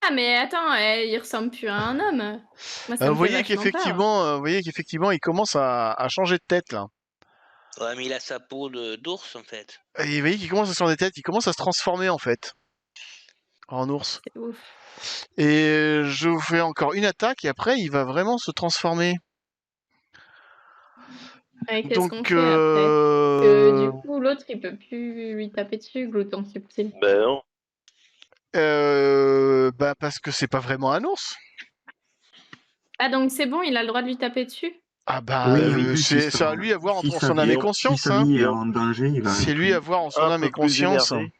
Ah, mais attends, il ressemble plus à un homme. Moi, ça Vous me fait voyez vachement peur. qu'effectivement, il commence à changer de tête, là. Ouais, mais il a sa peau d'ours, en fait. Et vous voyez qu'il commence à changer de tête, il commence à se transformer, en fait, en ours. C'est ouf. Et je vous fais encore une attaque, et après, il va vraiment se transformer. Et qu'est-ce Donc, qu'on fait après? Parce que du coup, l'autre, il peut plus lui taper dessus, Glouton Subtil. Ben non. Parce que c'est pas vraiment un ours. Ah, donc c'est bon, il a le droit de lui taper dessus? Ah Bah oui. c'est à lui à voir si en sa son âme et vie- conscience. Si sa Hein. vie est en danger, il va C'est lui à voir en son Un âme peu et plus conscience. énervé,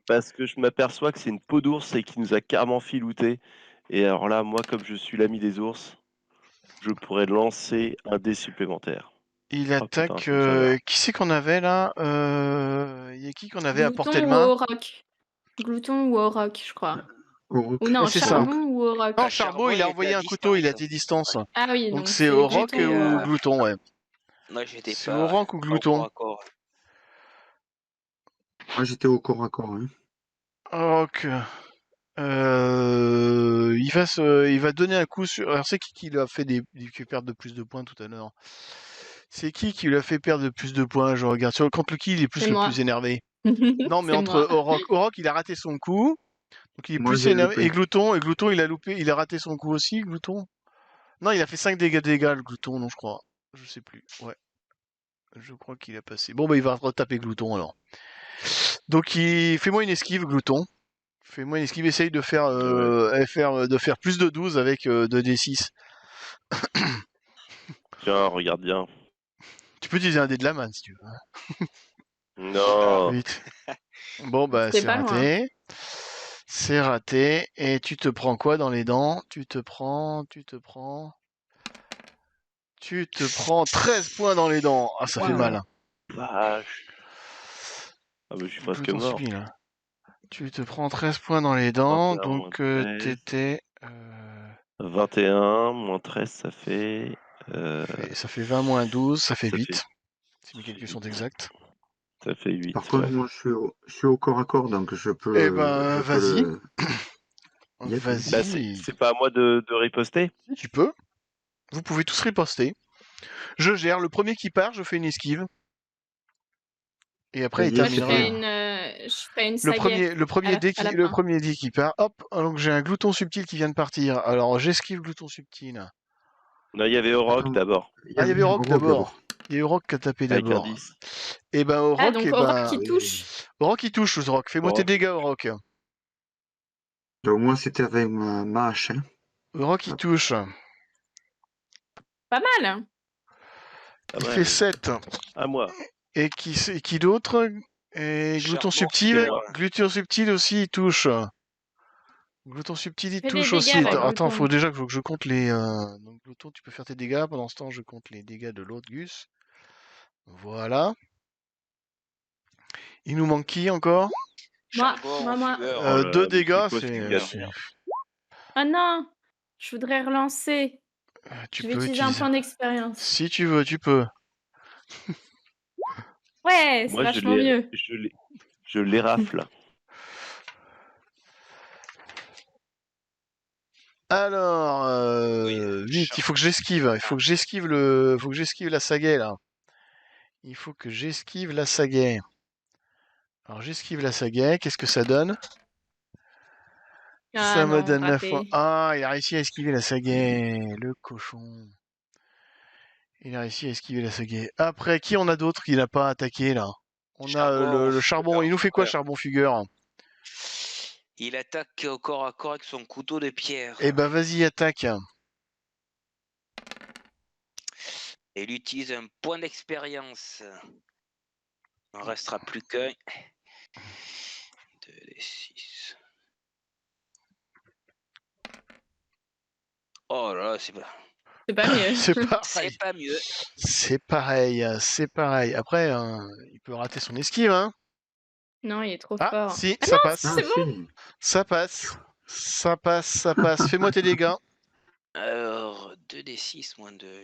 parce que je m'aperçois que c'est une peau d'ours et qu'il nous a carrément filouté. Et alors là, moi, comme je suis l'ami des ours, je pourrais lancer un dé supplémentaire. Il Oh, putain, attaque. ça me fait rire. Qui c'est qu'on avait là Il y a qui qu'on avait à portée de Glouton ou main Auroch? Glouton ou Auroch, je crois. Auroch. Ou non, Ouais, c'est ça. Charbon ou Auroch? Non, Charbon, Charbot, il il a était envoyé à un couteau, il a distance. des distances. Ah oui, Donc donc c'est c'est Auroch Glouton ou ou Glouton, ouais. Moi, j'étais C'est pas Auroch ou au Glouton. corps à corps. Moi, j'étais au corps à corps. Hein. Auroch. Il va donner un coup sur. Alors c'est qui lui a fait lui fait perdre de plus de points tout à l'heure? C'est qui lui a fait perdre de plus de points? Je regarde. Contre qui il est C'est le moi. plus énervé? Non, mais C'est entre moi. Auroch. Auroch, il a raté son coup. Donc il est Moi, plus j'ai énervé. loupé. Et Glouton, il a loupé. Il a raté son coup aussi, Glouton? Non, il a fait 5 dégâts, le Glouton, non, je crois. Je sais plus. Ouais. Je crois qu'il a passé. Bon, bah, il va retaper Glouton alors. Donc, fais-moi une esquive, Glouton. Fais-moi une esquive. Essaye de faire, de faire plus de 12 avec 2d6. Tiens, regarde bien. Tu peux utiliser un dé de la main si tu veux. Non. 8. Bon, bah, C'est c'est pas loin. raté. C'est raté. Et tu te prends quoi dans les dents? Tu te prends 13 points dans les dents. Ah, ça fait Oh mal. vache. Ah, mais je suis presque Glouton mort. subtil. Tu te prends 13 points dans les dents, 21 moins donc 13. t'étais... 21 moins 13, ça fait. ça fait 20 moins 12, ça fait ça 8. fait- Si mes ça fait calculs sont 8. exacts. Ça fait 8. Par contre, Ouais. moi, je suis au corps à corps, donc je peux. Eh ben, je peux vas-y. le. Yep. Bah, Vas-y. c'est pas à moi de riposter. Tu peux. Vous pouvez tous riposter. Je gère. Le premier qui part, je fais une esquive. Et après, il Vas-y, Moi, je terminera. fais une sagaie Le premier dé qui part. Hop, donc j'ai un Glouton subtil qui vient de partir. Alors, j'esquive Glouton subtil. Non, il y avait Auroch Attends, d'abord. Ah, il y avait Auroch d'abord. Il y a Auroch qui a tapé Avec un d'abord. 10. Et ben, Ah, Auroch, donc Auroch qui touche. Auroch, il touche, Auroch. Fais-moi tes Auroch. dégâts, Auroch. Donc, moi, c'était avec ma hache. Hein. Auroch, il touche. Pas mal. Hein. Ah Il ouais. fait 7. À moi. Et qui d'autre? Et Glouton Charbon, subtil. c'est moi. Glouton subtil aussi, il touche. Glouton subtil, il Fais des touche dégâts, aussi. là, Attends, Glouton. faut déjà que je compte les... Donc, Glouton, tu peux faire tes dégâts. Pendant ce temps, je compte les dégâts de l'autre Gus. Voilà. Il nous manque qui encore? Charbon, moi. fumeur. Oh là 2 là, mais dégâts, c'est quoi ce dégât de merde? Ah non, je voudrais relancer. Tu Je vais peux utiliser un point d'expérience. Si tu veux, tu peux. Ouais, c'est Moi, vachement mieux. je les rafle. Alors, vite, il faut que j'esquive. Il faut que j'esquive la sagaie, là. Il faut que j'esquive la sagaie. Alors, j'esquive la sagaie. Qu'est-ce que ça donne? Ah Ça me non, donne 9 raté. points. Ah, il a réussi à esquiver la sagaie. Le cochon. Il a réussi à esquiver la sagaie. Après, qui on a d'autre qui n'a pas attaqué, là? On a le charbon. Il nous fait quoi, charbon fugueur? Il attaque au corps à corps avec son couteau de pierre. Eh ben, vas-y, attaque. Et il utilise un point d'expérience. Il n'en restera plus qu'un. 2d6. Oh là là, c'est pas. C'est pas mieux. C'est pareil. C'est pas mieux. C'est pareil, c'est pareil. Après, il peut rater son esquive, hein. Non, il est trop Ah, fort. si, Ah ça non, passe. Ah, c'est bon. si. Ça passe. Ça passe, ça passe. Fais-moi tes dégâts. Alors, 2d6 moins 2.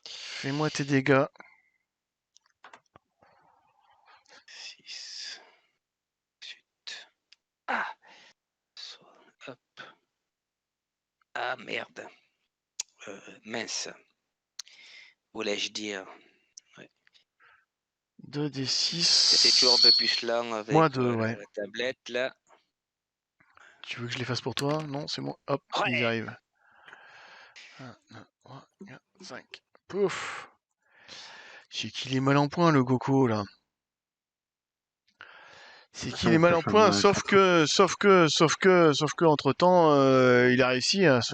Fais-moi tes dégâts. 6. Ensuite. Ah hop. Ah merde. Mince. Voulais-je dire. 2d6. C'est toujours un peu plus lent avec Moins 2, ouais. la tablette là. Tu veux que je les fasse pour toi? Non, c'est moi. Hop, Ouais. ils y arrivent. 1, 2, 3, 4, 5. Pouf. C'est qu'il est mal en point, le Goku, là. C'est qu'il est mal en point, sauf que, entre-temps, il a réussi à se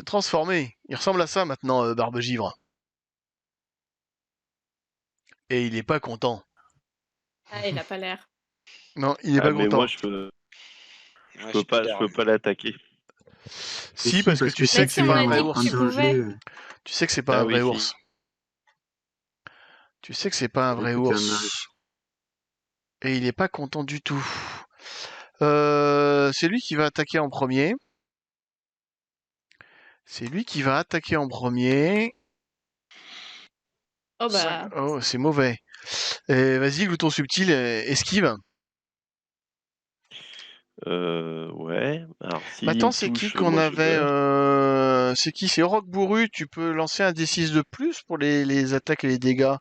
transformer. Il ressemble à ça, maintenant, Barbe-Givre. Et il est pas content. Ah, il a pas l'air. Non, il est pas mais content. moi, je peux pas l'attaquer. Si, parce que tu sais que c'est pas un vrai ours. Tu sais que c'est pas un vrai ours. Tu sais que c'est pas un vrai ours. Et il est pas content du tout. C'est lui qui va attaquer en premier. Oh bah. Oh, c'est mauvais. Vas-y, Glouton subtil, esquive. Ouais. Alors, si Attends, c'est qui qu'on avait c'est qui? C'est Oroc Bourru. Tu peux lancer un D6 de plus pour les attaques et les dégâts.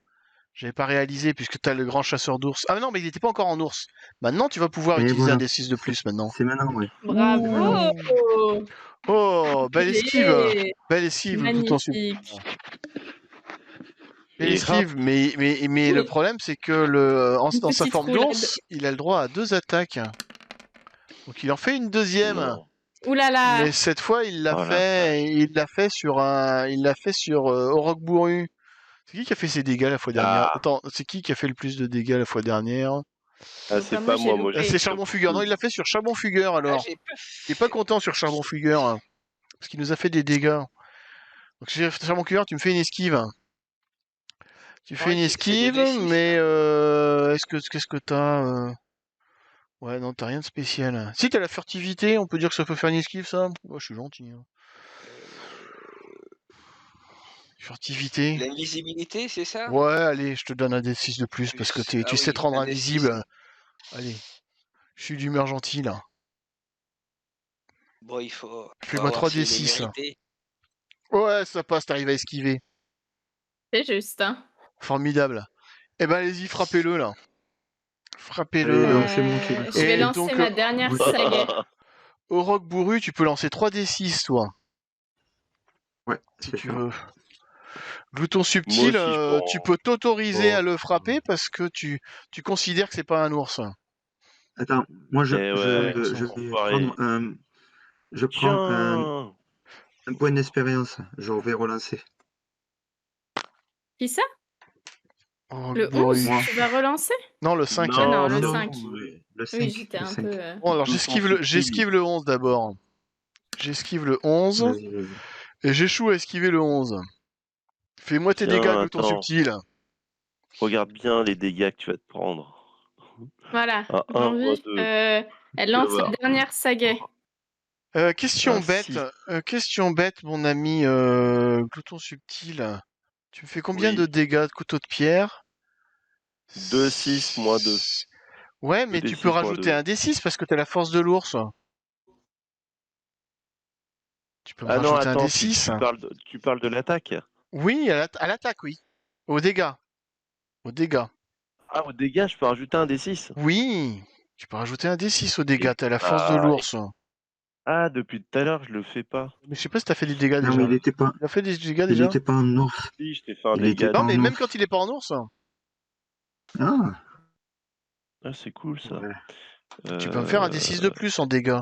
J'avais pas réalisé puisque t'as le grand chasseur d'ours. Ah non, mais il était pas encore en ours. Maintenant, tu vas pouvoir utiliser un D6 de plus maintenant. C'est maintenant, oui. Bravo. Oh, belle esquive. Belle esquive, Glouton subtil. Magnifique. Belle esquive, mais le problème c'est que dans sa forme d'ours, il a le droit à 2 attaques. Donc il en fait une deuxième. Non. Ouh là là. Mais cette fois, il l'a fait sur Oroc Bourru. C'est qui a fait ses dégâts la fois dernière? Attends, c'est qui a fait le plus de dégâts la fois dernière? Ah, c'est pas moi. C'est Charbon Fugueur. Non, il l'a fait sur Charbon Fugueur alors. Il est pas content sur Charbon Fugueur. Parce qu'il nous a fait des dégâts. Donc Charbon Fugueur, tu me fais une esquive. Tu fais une esquive, mais qu'est-ce que t'as Ouais, non, t'as rien de spécial. Si t'as la furtivité, on peut dire que ça peut faire une esquive, ça. Ouais, je suis gentil. Hein. Furtivité. L'invisibilité, c'est ça? Ouais, allez, je te donne un D6 de plus parce que tu sais te rendre invisible. Allez, je suis d'humeur gentille là. Bon, il faut. Fais-moi 3D6. Ouais, ça passe, t'arrives à esquiver. C'est juste, hein. Formidable. Eh ben, allez-y, frappez-le là. Frappez-le. Je vais lancer ma dernière saga. Oroc Bourru, tu peux lancer 3D6, toi. Ouais, si tu veux. Glouton subtil, tu peux t'autoriser à le frapper parce que tu considères que c'est pas un ours. Attends, moi je prends un point d'expérience. Je vais relancer. Qui ça? Oh, le 11, tu vas relancer? Non, le 5. Non, le 5. Le 5. Oui, j'étais un peu... Bon, alors j'esquive le 11 d'abord. J'esquive le 11. Vas-y. Et j'échoue à esquiver le 11. Fais-moi tes dégâts, Glouton subtil. Regarde bien les dégâts que tu vas te prendre. Voilà. Elle lance la dernière saga. Question bête, mon ami Glouton subtil. Tu me fais combien de dégâts de couteau de pierre? 2, 6, moins 2. Ouais, mais tu peux rajouter un D6 parce que t'as la force de l'ours. Tu peux rajouter un D6. Tu parles de l'attaque? Oui, à l'attaque, oui. Aux dégâts. Ah, aux dégâts, je peux rajouter un D6? Oui, tu peux rajouter un D6 aux dégâts, t'as la force de l'ours. Ah, depuis tout à l'heure, je le fais pas. Mais je sais pas si t'as fait des dégâts déjà. Non, mais il était pas... Il a fait des dégâts déjà? Il était pas en ours. Si, je t'ai fait un dégât. Non, mais même quand il est pas en ours. Ah, c'est cool ça. Ouais. Tu peux me faire un D6 de plus en dégâts.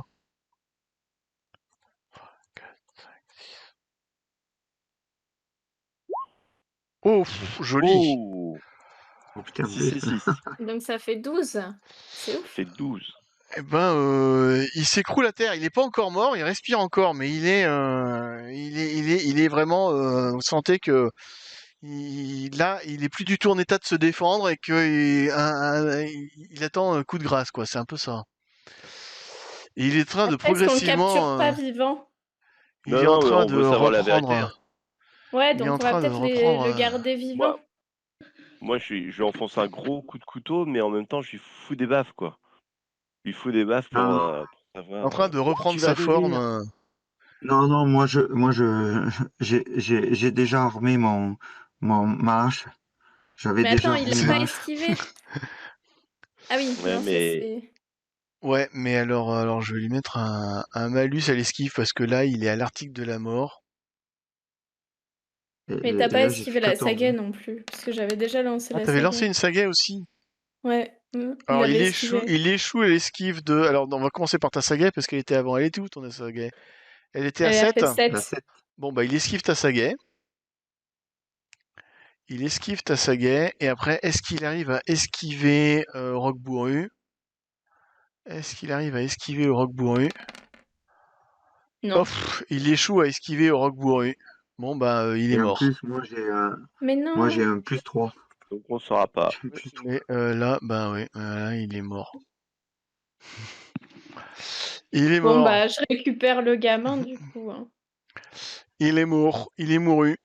Oh, joli. Oh putain, 6 et 6. Donc ça fait 12. C'est ouf. Ça fait 12. Eh ben, il s'écroule à terre. Il n'est pas encore mort, il respire encore, mais il est vraiment. Vous sentez que là, il est plus du tout en état de se défendre et il attend un coup de grâce, quoi. C'est un peu ça. Et il est en train de Après, est-ce qu'on le capture progressivement. pas vivant? Il Non, est en non, mais train on de veut savoir la vérité. reprendre. Ouais, Il est en donc on va train de peut-être reprendre. le garder vivant. Moi, je lui enfonce un gros coup de couteau, mais en même temps, je lui fous des baffes, quoi. Je lui fous des baffes pour Non, En savoir train de reprendre tu sa vas forme. devenir. non, j'ai déjà armé ma hache. J'avais Mais attends, déjà il armé a ma pas hache. esquivé. Ah oui, Ouais, non, ça mais c'est... Ouais, mais alors je vais lui mettre un malus à l'esquive parce que là, il est à l'article de la mort. Mais t'as Et pas là, j'ai fait esquivé la 14. saga non plus, parce que j'avais déjà lancé Ah, la t'avais lancé saga. une saga aussi. Ouais, il Alors avait esquivé. il échoue à l'esquive de. Alors on va commencer par ta saga parce qu'elle était avant. Elle était où ton saga? Elle était à Elle a 7. fait La 7. 7. Bon bah il esquive ta saga. Il esquive ta saga et après est-ce qu'il arrive à esquiver Roc Bourru? Est-ce qu'il arrive à esquiver le Roc Bourru? Non. Il échoue à esquiver au Roc Bourru. Bon bah il est Et en mort. plus, Mais moi, non. j'ai un plus 3. donc on saura pas. J'ai un plus 3. Mais là, bah oui, là, il est mort. Il est Bon, mort. bah, je récupère le gamin, du coup. Hein. Il est mort. Il est mouru.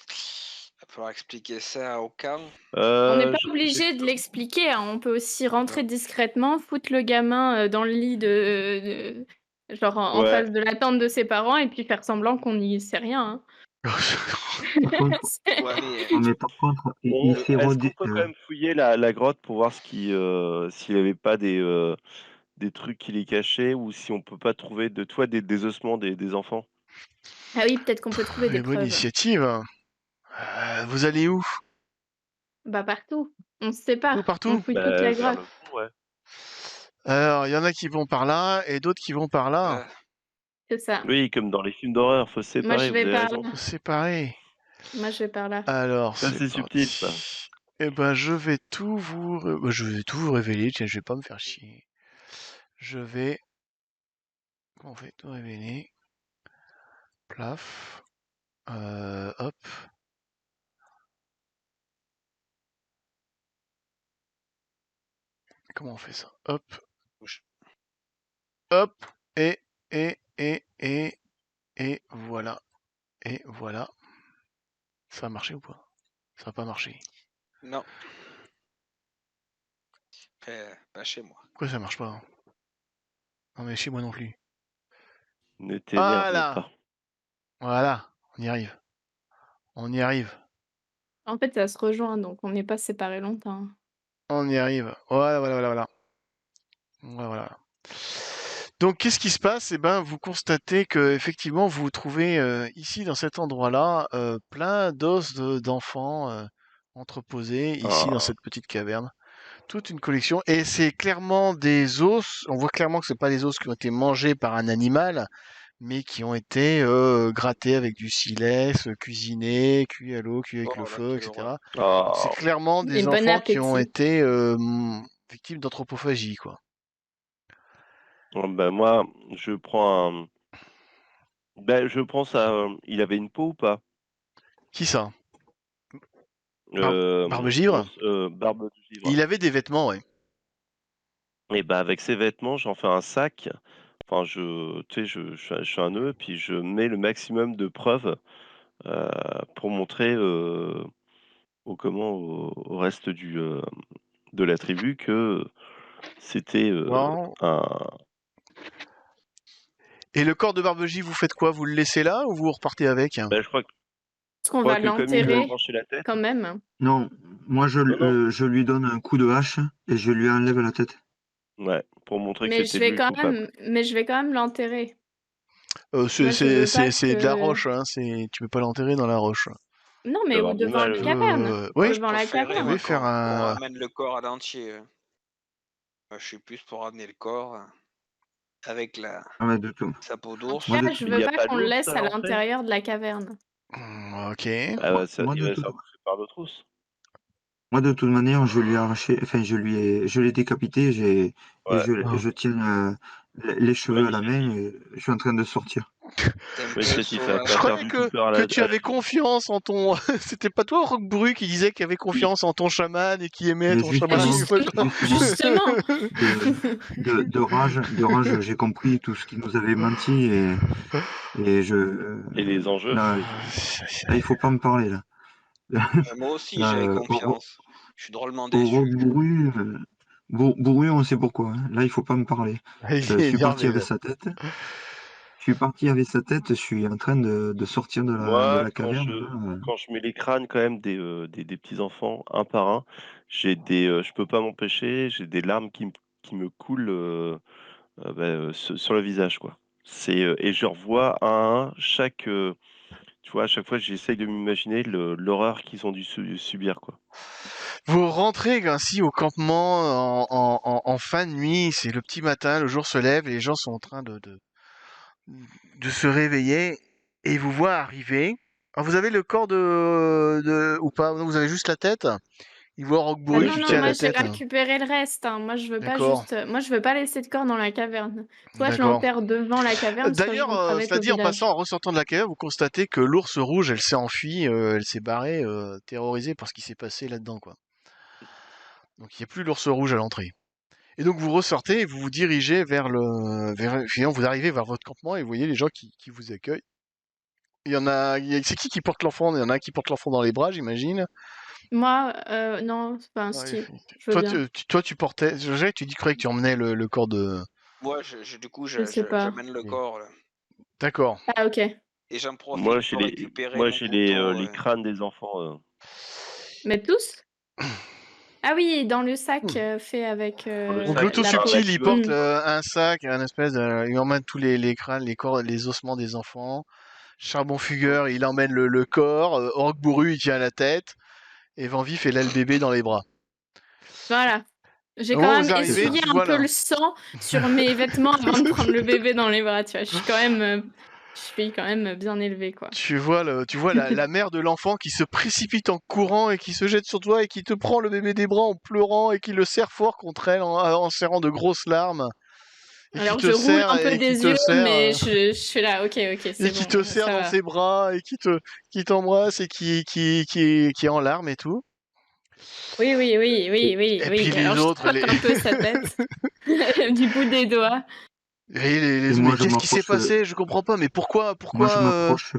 Il va falloir expliquer ça au camp. On n'est pas J'ai- obligé de l'expliquer. Hein. On peut aussi rentrer discrètement, foutre le gamin dans le lit genre en Ouais. face de la tente de ses parents et puis faire semblant qu'on n'y sait rien. Hein. Par contre, C'est- Ouais, mais non, mais par contre, il s'est Est-ce qu'on peut quand même fouiller la grotte pour voir s'il n'y avait pas des trucs qui les cachaient ou si on peut pas trouver de toi des ossements des enfants? Ah oui, peut-être qu'on peut trouver des Bonne preuves. initiative. Vous allez où? Bah partout. On se sépare. Partout? On fouille toute la Vers grotte. le fond, ouais. Alors, il y en a qui vont par là et d'autres qui vont par là. C'est ça. Oui, comme dans les films d'horreur, faut se Moi, séparer, je vous vais avez par raison. là. Faut se séparer. Moi, je vais par là. Alors, Ça, c'est c'est subtil, ça. parti. Eh ben, je vais tout vous révéler. Tiens, je vais pas me faire chier. Je vais. Comment on fait? Tout révéler. Plaf. Hop. Comment on fait ça? Hop. Hop. Et voilà. Et voilà. Ça a marché ou pas? Ça a pas marché. non. Pas chez moi. Pourquoi ça marche pas? Non mais chez moi non plus. Ne t'énerve pas. Voilà. On y arrive. On y arrive. En fait, ça se rejoint, donc on n'est pas séparés longtemps. On y arrive. Voilà. Voilà. Donc, qu'est-ce qui se passe? Eh ben, vous constatez que effectivement, vous trouvez ici, dans cet endroit-là, plein d'os d'enfants entreposés ici dans cette petite caverne. Toute une collection. Et c'est clairement des os. On voit clairement que c'est pas des os qui ont été mangés par un animal, mais qui ont été grattés avec du silex, cuisinés, cuits à l'eau, cuits avec Oh le là, feu, quelle etc. horreur. Donc, c'est clairement Et des bon enfants qui ont appétit. été victimes d'anthropophagie, quoi. Ben moi, je prends je prends ça. Il avait une peau ou pas? Qui ça? Barbe Barbe-Givre? Barbe de Givre. Il avait des vêtements, ouais. Et bah avec ces vêtements, j'en fais un sac. Enfin, tu sais, je fais un nœud, puis je mets le maximum de preuves pour montrer au reste de la tribu que c'était Bon. un. Et le corps de Barbe-Givre, vous faites quoi? Vous le laissez là ou vous repartez avec? Ben, je crois Est-ce qu'on va que comme il lui a l'enterrer tranché la tête. quand même? Non, moi Non. je lui donne un coup de hache et je lui enlève la tête. Ouais, pour montrer Mais que c'était lui le coupable. je vais quand même l'enterrer. C'est Moi, je veux pas de la que- roche, hein. Tu peux pas l'enterrer dans la roche. Non, Ça mais va avoir du devant mal, la ouais. caverne. Oui, Devant la préférerais, caverne. moi, Oui, faire qu'on un. ramène le corps à l'entier. Moi, je suis plus pour ramener le corps avec Ah ouais, de tout. sa peau En d'ours. tout Moi, de cas, tout- je Il y veux a pas pas qu'on le d'ours laisse à à l'entrée? l'intérieur de la caverne. Ok. Ah ouais, Moi, il de va tout- ça bouffer par d'autres os. Moi, de toute manière, je lui ai arraché, enfin, je l'ai décapité, et Ouais. je tiens les cheveux à la Initiative. main, et je suis en train de sortir. T'es un peu Initiative, ça va sauvage. Je pas faire croyais du tout peur à que la tu avais cheville. confiance en ton. C'était pas toi, Rock Bru, qui disait qu'il avait Oui. confiance en ton chaman et qui aimait Mais ton chaman. justement, Justement. de rage, j'ai compris tout ce qu'il nous avait menti, et Et les enjeux. là, il faut pas me parler, là. Moi aussi, j'avais confiance. Je suis drôlement Au déçu. Rock Bourru, Bourru, on sait pourquoi, hein. Là, il faut pas me parler. Il Je est suis parti énervé, avec là. sa tête. Je suis en train de sortir de Moi, la caverne, là. quand je mets les crânes quand même des petits enfants un par un, je peux pas m'empêcher, j'ai des larmes qui me coulent sur le visage, quoi. Et je revois un à un tu vois, à chaque fois, j'essaye de m'imaginer l'horreur qu'ils ont dû subir, quoi. Vous rentrez ainsi au campement en fin de nuit, c'est le petit matin, le jour se lève, les gens sont en train de se réveiller et vous voient arriver. Alors, vous avez le corps ou pas? Non, vous avez juste la tête? Ils voient Rock Ah Bru non, qui non, tient moi la j'ai tête. récupéré le reste. Hein. Moi je veux pas D'accord, moi je veux pas laisser de corps dans la caverne. Soit je d'accord. l'enterre devant la caverne, soit je D'ailleurs, rentre avec cela au dit, en village. passant, en ressortant de la caverne, vous constatez que l'ours rouge, elle s'est enfuie, elle s'est barrée, terrorisée par ce qui s'est passé là-dedans, quoi. Donc il n'y a plus l'ours rouge à l'entrée. Et donc vous ressortez et vous vous dirigez finalement vous arrivez vers votre campement et vous voyez les gens qui vous accueillent. C'est qui porte l'enfant? Il y en a un qui porte l'enfant dans les bras, j'imagine. Moi, non, c'est pas un Ouais, style. Je veux toi, bien. toi, tu portais, tu croyais que tu emmenais le corps de. Moi, du coup, Je sais pas. j'amène le corps, là. D'accord. Ah ok. Et j'en Moi, profite pour récupérer mon j'ai couteau. les crânes des enfants. Mais tous? Ah oui, dans le sac Hmm. fait avec le Donc sac, l'auto la enfin, peau. subtil, il porte Hmm. un sac, un espèce il emmène tous les crânes, les corps, les ossements des enfants. Charbon Fugueur, il emmène le corps. Orc Bourru, il tient la tête. Et Vanvif, il a le bébé dans les bras. Voilà. J'ai Au quand moment où même vous arrivez, essuyé tu un vois peu là. le sang sur mes vêtements avant de prendre le bébé dans les bras, tu vois. Je suis quand même bien élevée, quoi. Tu vois la mère de l'enfant qui se précipite en courant et qui se jette sur toi et qui te prend le bébé des bras en pleurant et qui le serre fort contre elle en serrant de grosses larmes. Et qui Alors te je roule serre un peu et qui des te yeux, serre mais je suis là, ok, et c'est qui bon, te serre ça dans va. ses bras et qui t'embrasse et qui est en larmes et tout. Oui. Et puis Alors les je autres, tapote un peu sa tête du bout des doigts. Et Mais moi, qu'est-ce qui s'est passé? Je comprends pas. Mais moi, je m'approche,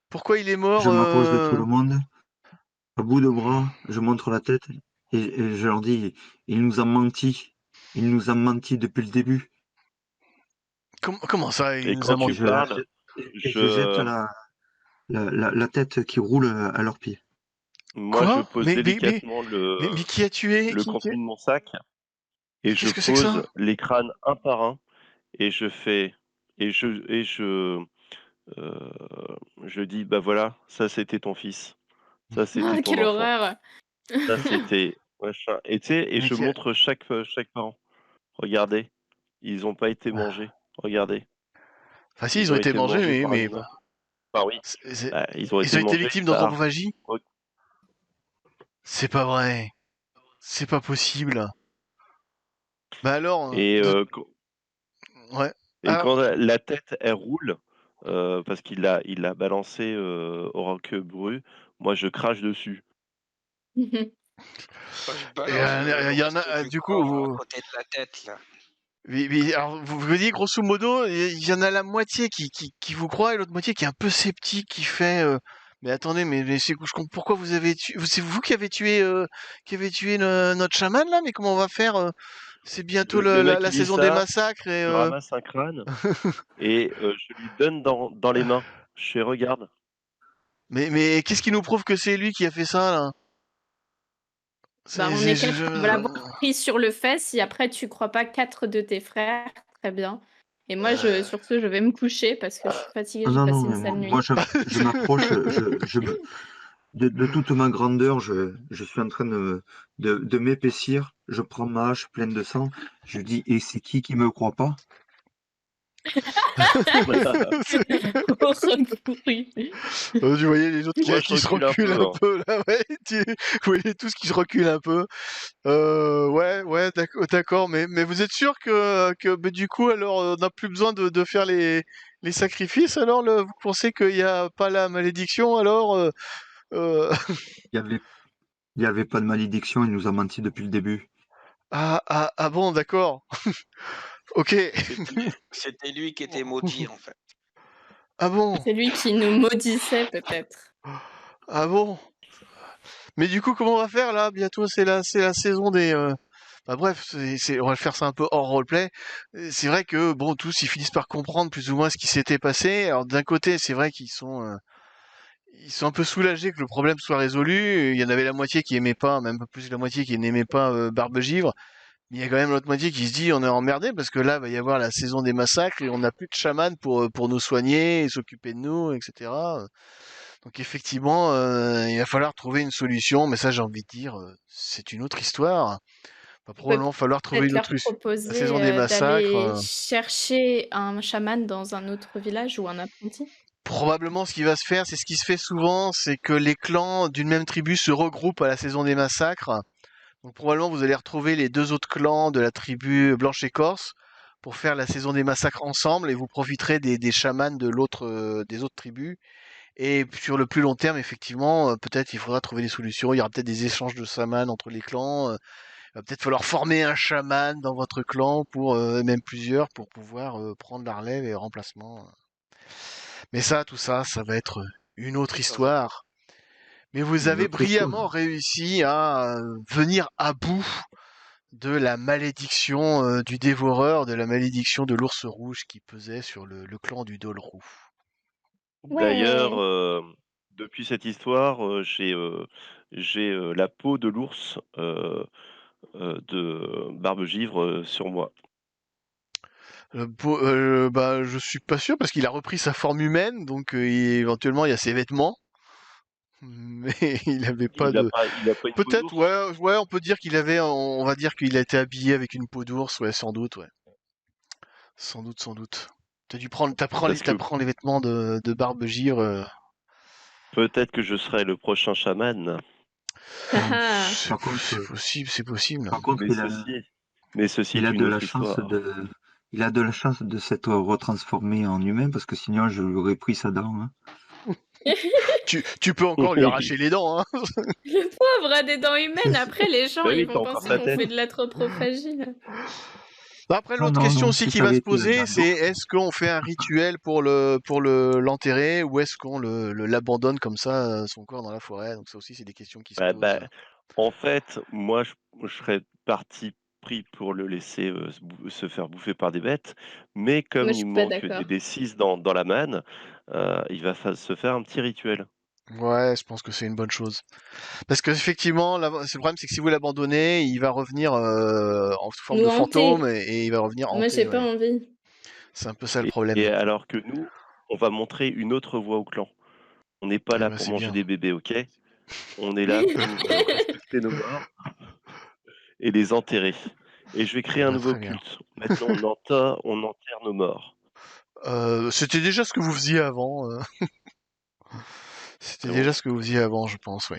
pourquoi il est mort? je m'approche de tout le monde, à bout de bras, je montre la tête, et je leur dis, il nous a menti. Il nous a menti depuis le début. Comment ça, il Et nous a quand Et tu menti? parles, je jette je, la tête qui roule à leurs pieds. moi, je Quoi? pose délicatement Mais qui a tué? le contenu de mon sac et je Qu'est-ce que c'est que pose ça? les crânes un par un et euh, je dis, bah voilà, ça c'était ton fils, ça c'était Ah, ton quelle enfant, horreur! ça c'était machin. Et tu sais, et Mais je montre chaque parent. Regardez, ils ont pas été mangés. Regardez, Enfin, si, ils ils ont ont été été mangés, mangés mais, par un mais humain. Enfin oui, ils ont ils ont été été mangés victimes par. d'anthropophagie? C'est pas vrai. C'est pas possible. Bah alors, Et, ouais. et Alors, quand la tête elle roule, parce il a balancé au roc Bru, moi je crache dessus. Moi, je balance le il y en reste a, du du corps à coup, côté de la tête, là. alors, vous voyez, grosso modo, il y en a la moitié qui vous croit et l'autre moitié qui est un peu sceptique, qui fait, mais attendez, mais pourquoi vous avez tué, c'est vous qui avez tué notre chaman là, mais comment on va faire, c'est bientôt Le mec la il dit saison des ça, massacres et, je ramasse un crâne et je lui donne dans les mains. Je fais regarde. mais qu'est-ce qui nous prouve que c'est lui qui a fait ça là? Bah, on C'est, est 4 à l'avoir pris sur le fait. Si après tu crois pas 4 de tes frères, très bien. Et moi, sur ce, je vais me coucher parce que je suis fatiguée, Ah j'ai non, non, passé une mais sale nuit. moi, je m'approche, de toute ma grandeur, je suis en train de m'épaissir. Je prends ma hache pleine de sang. Je dis, et c'est qui me croit pas? Tu voyais les autres Moi, qui je se recule un reculent peu, un hein. peu, là, ouais. Vous voyez tous qui se reculent un peu. Ouais, d'accord. Mais vous êtes sûr que du coup, alors, on n'a plus besoin de faire les sacrifices, alors, vous pensez qu'il n'y a pas la malédiction, alors euh, Il y avait pas de malédiction, il nous a menti depuis le début. ah bon, d'accord. Ok. C'était lui qui était maudit, en fait. Ah bon. C'est lui qui nous maudissait, peut-être. Ah bon. Mais du coup, comment on va faire là? Bientôt, c'est la saison des. Bah, bref, on va faire ça un peu hors roleplay. C'est vrai que bon, tous ils finissent par comprendre plus ou moins ce qui s'était passé. Alors d'un côté, c'est vrai ils sont un peu soulagés que le problème soit résolu. Il y en avait la moitié qui aimait pas, même un peu plus que la moitié qui n'aimait pas Barbe-Givre. Mais il y a quand même l'autre moitié qui se dit on est emmerdé parce que là va y avoir la saison des massacres et on n'a plus de chaman pour nous soigner et s'occuper de nous, etc. Donc effectivement, il va falloir trouver une solution, mais ça j'ai envie de dire, c'est une autre histoire. Va On peut probablement falloir trouver peut-être une leur autre la saison proposer, des massacres. d'aller chercher un chaman dans un autre village ou un apprenti. Probablement ce qui va se faire, c'est ce qui se fait souvent, c'est que les clans d'une même tribu se regroupent à la saison des massacres. Donc probablement vous allez retrouver les deux autres clans de la tribu Blanche et Corse pour faire la saison des massacres ensemble et vous profiterez des chamans des autres tribus. Et sur le plus long terme, effectivement, peut-être il faudra trouver des solutions. Il y aura peut-être des échanges de chamans entre les clans. Il va peut-être falloir former un chaman dans votre clan pour même plusieurs pour pouvoir prendre la relève et le remplacement. Mais ça, tout ça, ça va être une autre Ça va. histoire. Mais vous Une avez autre histoire. brillamment réussi à venir à bout de la malédiction du dévoreur, de la malédiction de l'ours rouge qui pesait sur le clan du Dol roux. D'ailleurs, Ouais! depuis cette histoire, j'ai la peau de l'ours de Barbe-Givre sur moi. Bah, je suis pas sûr parce qu'il a repris sa forme humaine, donc éventuellement il y a ses vêtements, mais il avait pas de. Il a pas une peau Peut-être, d'ours? ouais, on peut dire qu'il avait, on va dire qu'il a été habillé avec une peau d'ours, ouais, sans doute, ouais, sans doute. Parce que T'apprends les vêtements de Barbe-Givre. peut-être que je serai le prochain chaman, Ah Par contre, C'est possible. par contre, mais ceci il est a une de la autre chance histoire. il a de la chance de s'être retransformé en humain parce que sinon je lui aurais pris sa dent, hein. Tu peux encore lui arracher les dents, hein. Le pauvre a des dents humaines, après les gens, Bah ils oui, tu vont encore penser sa qu'on tête. fait de l'anthropophagie, là. Après, Non, l'autre non, question non, aussi si qui ça va avait se été la poser, dent c'est d'ours, est-ce qu'on fait un rituel pour l'enterrer ou est-ce qu'on l'abandonne comme ça, son corps dans la forêt? Donc ça aussi, c'est des questions qui se Bah, posent. en fait, moi, je serais parti pris pour le laisser se faire bouffer par des bêtes, mais Moi, comme je il suis pas manque d'accord. des D6 dans la manne, il va se faire un petit rituel. Ouais, je pense que c'est une bonne chose. Parce qu'effectivement, le problème, c'est que si vous l'abandonnez, il va revenir en sous forme Nous de hanter. fantôme et il va revenir Moi, j'ai hanté, pas ouais. envie. C'est un peu ça le Et problème. alors que nous, on va montrer une autre voie au clan. On n'est pas Eh là ben, pour c'est manger bien. des bébés, ok? On est là pour respecter nos morts et les enterrer. Et je vais Eh créer un ben, nouveau très bien. culte. Maintenant, on enterre nos morts. C'était déjà ce que vous faisiez avant. C'était C'est déjà bon? ce que vous faisiez avant, je pense, oui.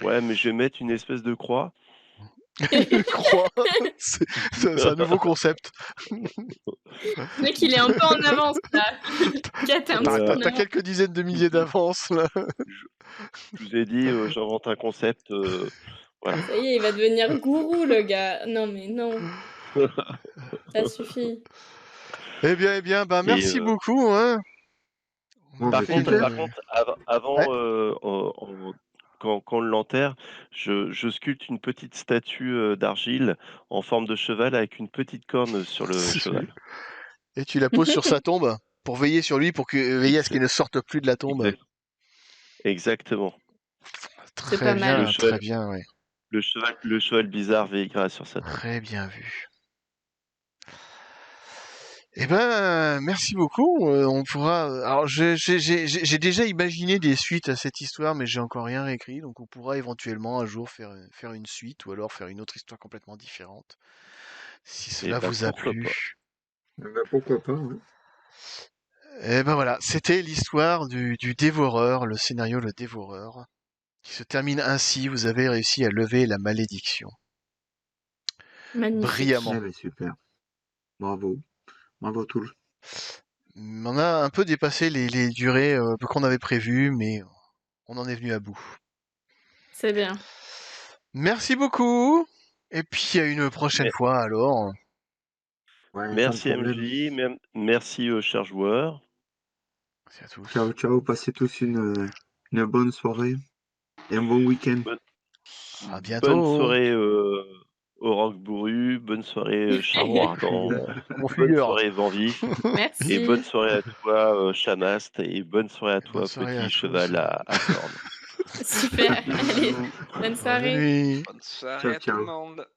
Ouais, mais je vais mettre une espèce de croix. Une croix, c'est un nouveau concept. Le mec, il est un peu en avance, là. Kat est un petit peu en T'as avance. quelques dizaines de milliers d'avance, là. Je, je vous ai dit, j'invente un concept. Voilà. Ça y est, il va devenir gourou, le gars. Non, mais non, ça suffit. Eh bien, bah, Et merci beaucoup, hein. On bon, a ben, fait super. par contre, Ouais. avant, quand on l'enterre, je sculpte une petite statue d'argile en forme de cheval avec une petite corne sur le cheval. Et tu la poses sur sa tombe pour veiller sur lui, pour veiller à ce Ex- qu'il ne sorte plus de la tombe. exact- exactement. C'est pas mal. Le Très cheval, bien, ouais. le cheval bizarre veillera sur sa tombe. Très bien vu. Eh ben, merci beaucoup. On pourra. Alors, j'ai déjà imaginé des suites à cette histoire, mais j'ai encore rien écrit. Donc, on pourra éventuellement un jour faire une suite ou alors faire une autre histoire complètement différente, si Et cela bah vous a pourquoi pas. plu. Ben, pourquoi pas, ouais. Et ben voilà, c'était l'histoire du dévoreur, le scénario Le Dévoreur, qui se termine ainsi. Vous avez réussi à lever la malédiction. Magnifique. Brillamment. Eh ben, super. Bravo. Bravo tous. On a un peu dépassé les durées qu'on avait prévues, mais on en est venu à bout. C'est bien. Merci beaucoup. Et puis à une prochaine fois alors. Ouais, Merci sans problème. MJ, merci chers joueurs. Merci à tous. Ciao, ciao. Passez tous une bonne soirée et un bon week-end. À bientôt. Bonne soirée au Rock Bourru, bonne soirée Charbon Ardent, Mon bonne fuyeur. soirée Vent Vif, Merci. et bonne soirée à toi Chamast, et bonne soirée à Et bonne toi soirée à Petit tous. Cheval à cornes. Super. Allez, bonne Bonne soirée. nuit. Bonne soirée Ciao, à tout ciao. le monde.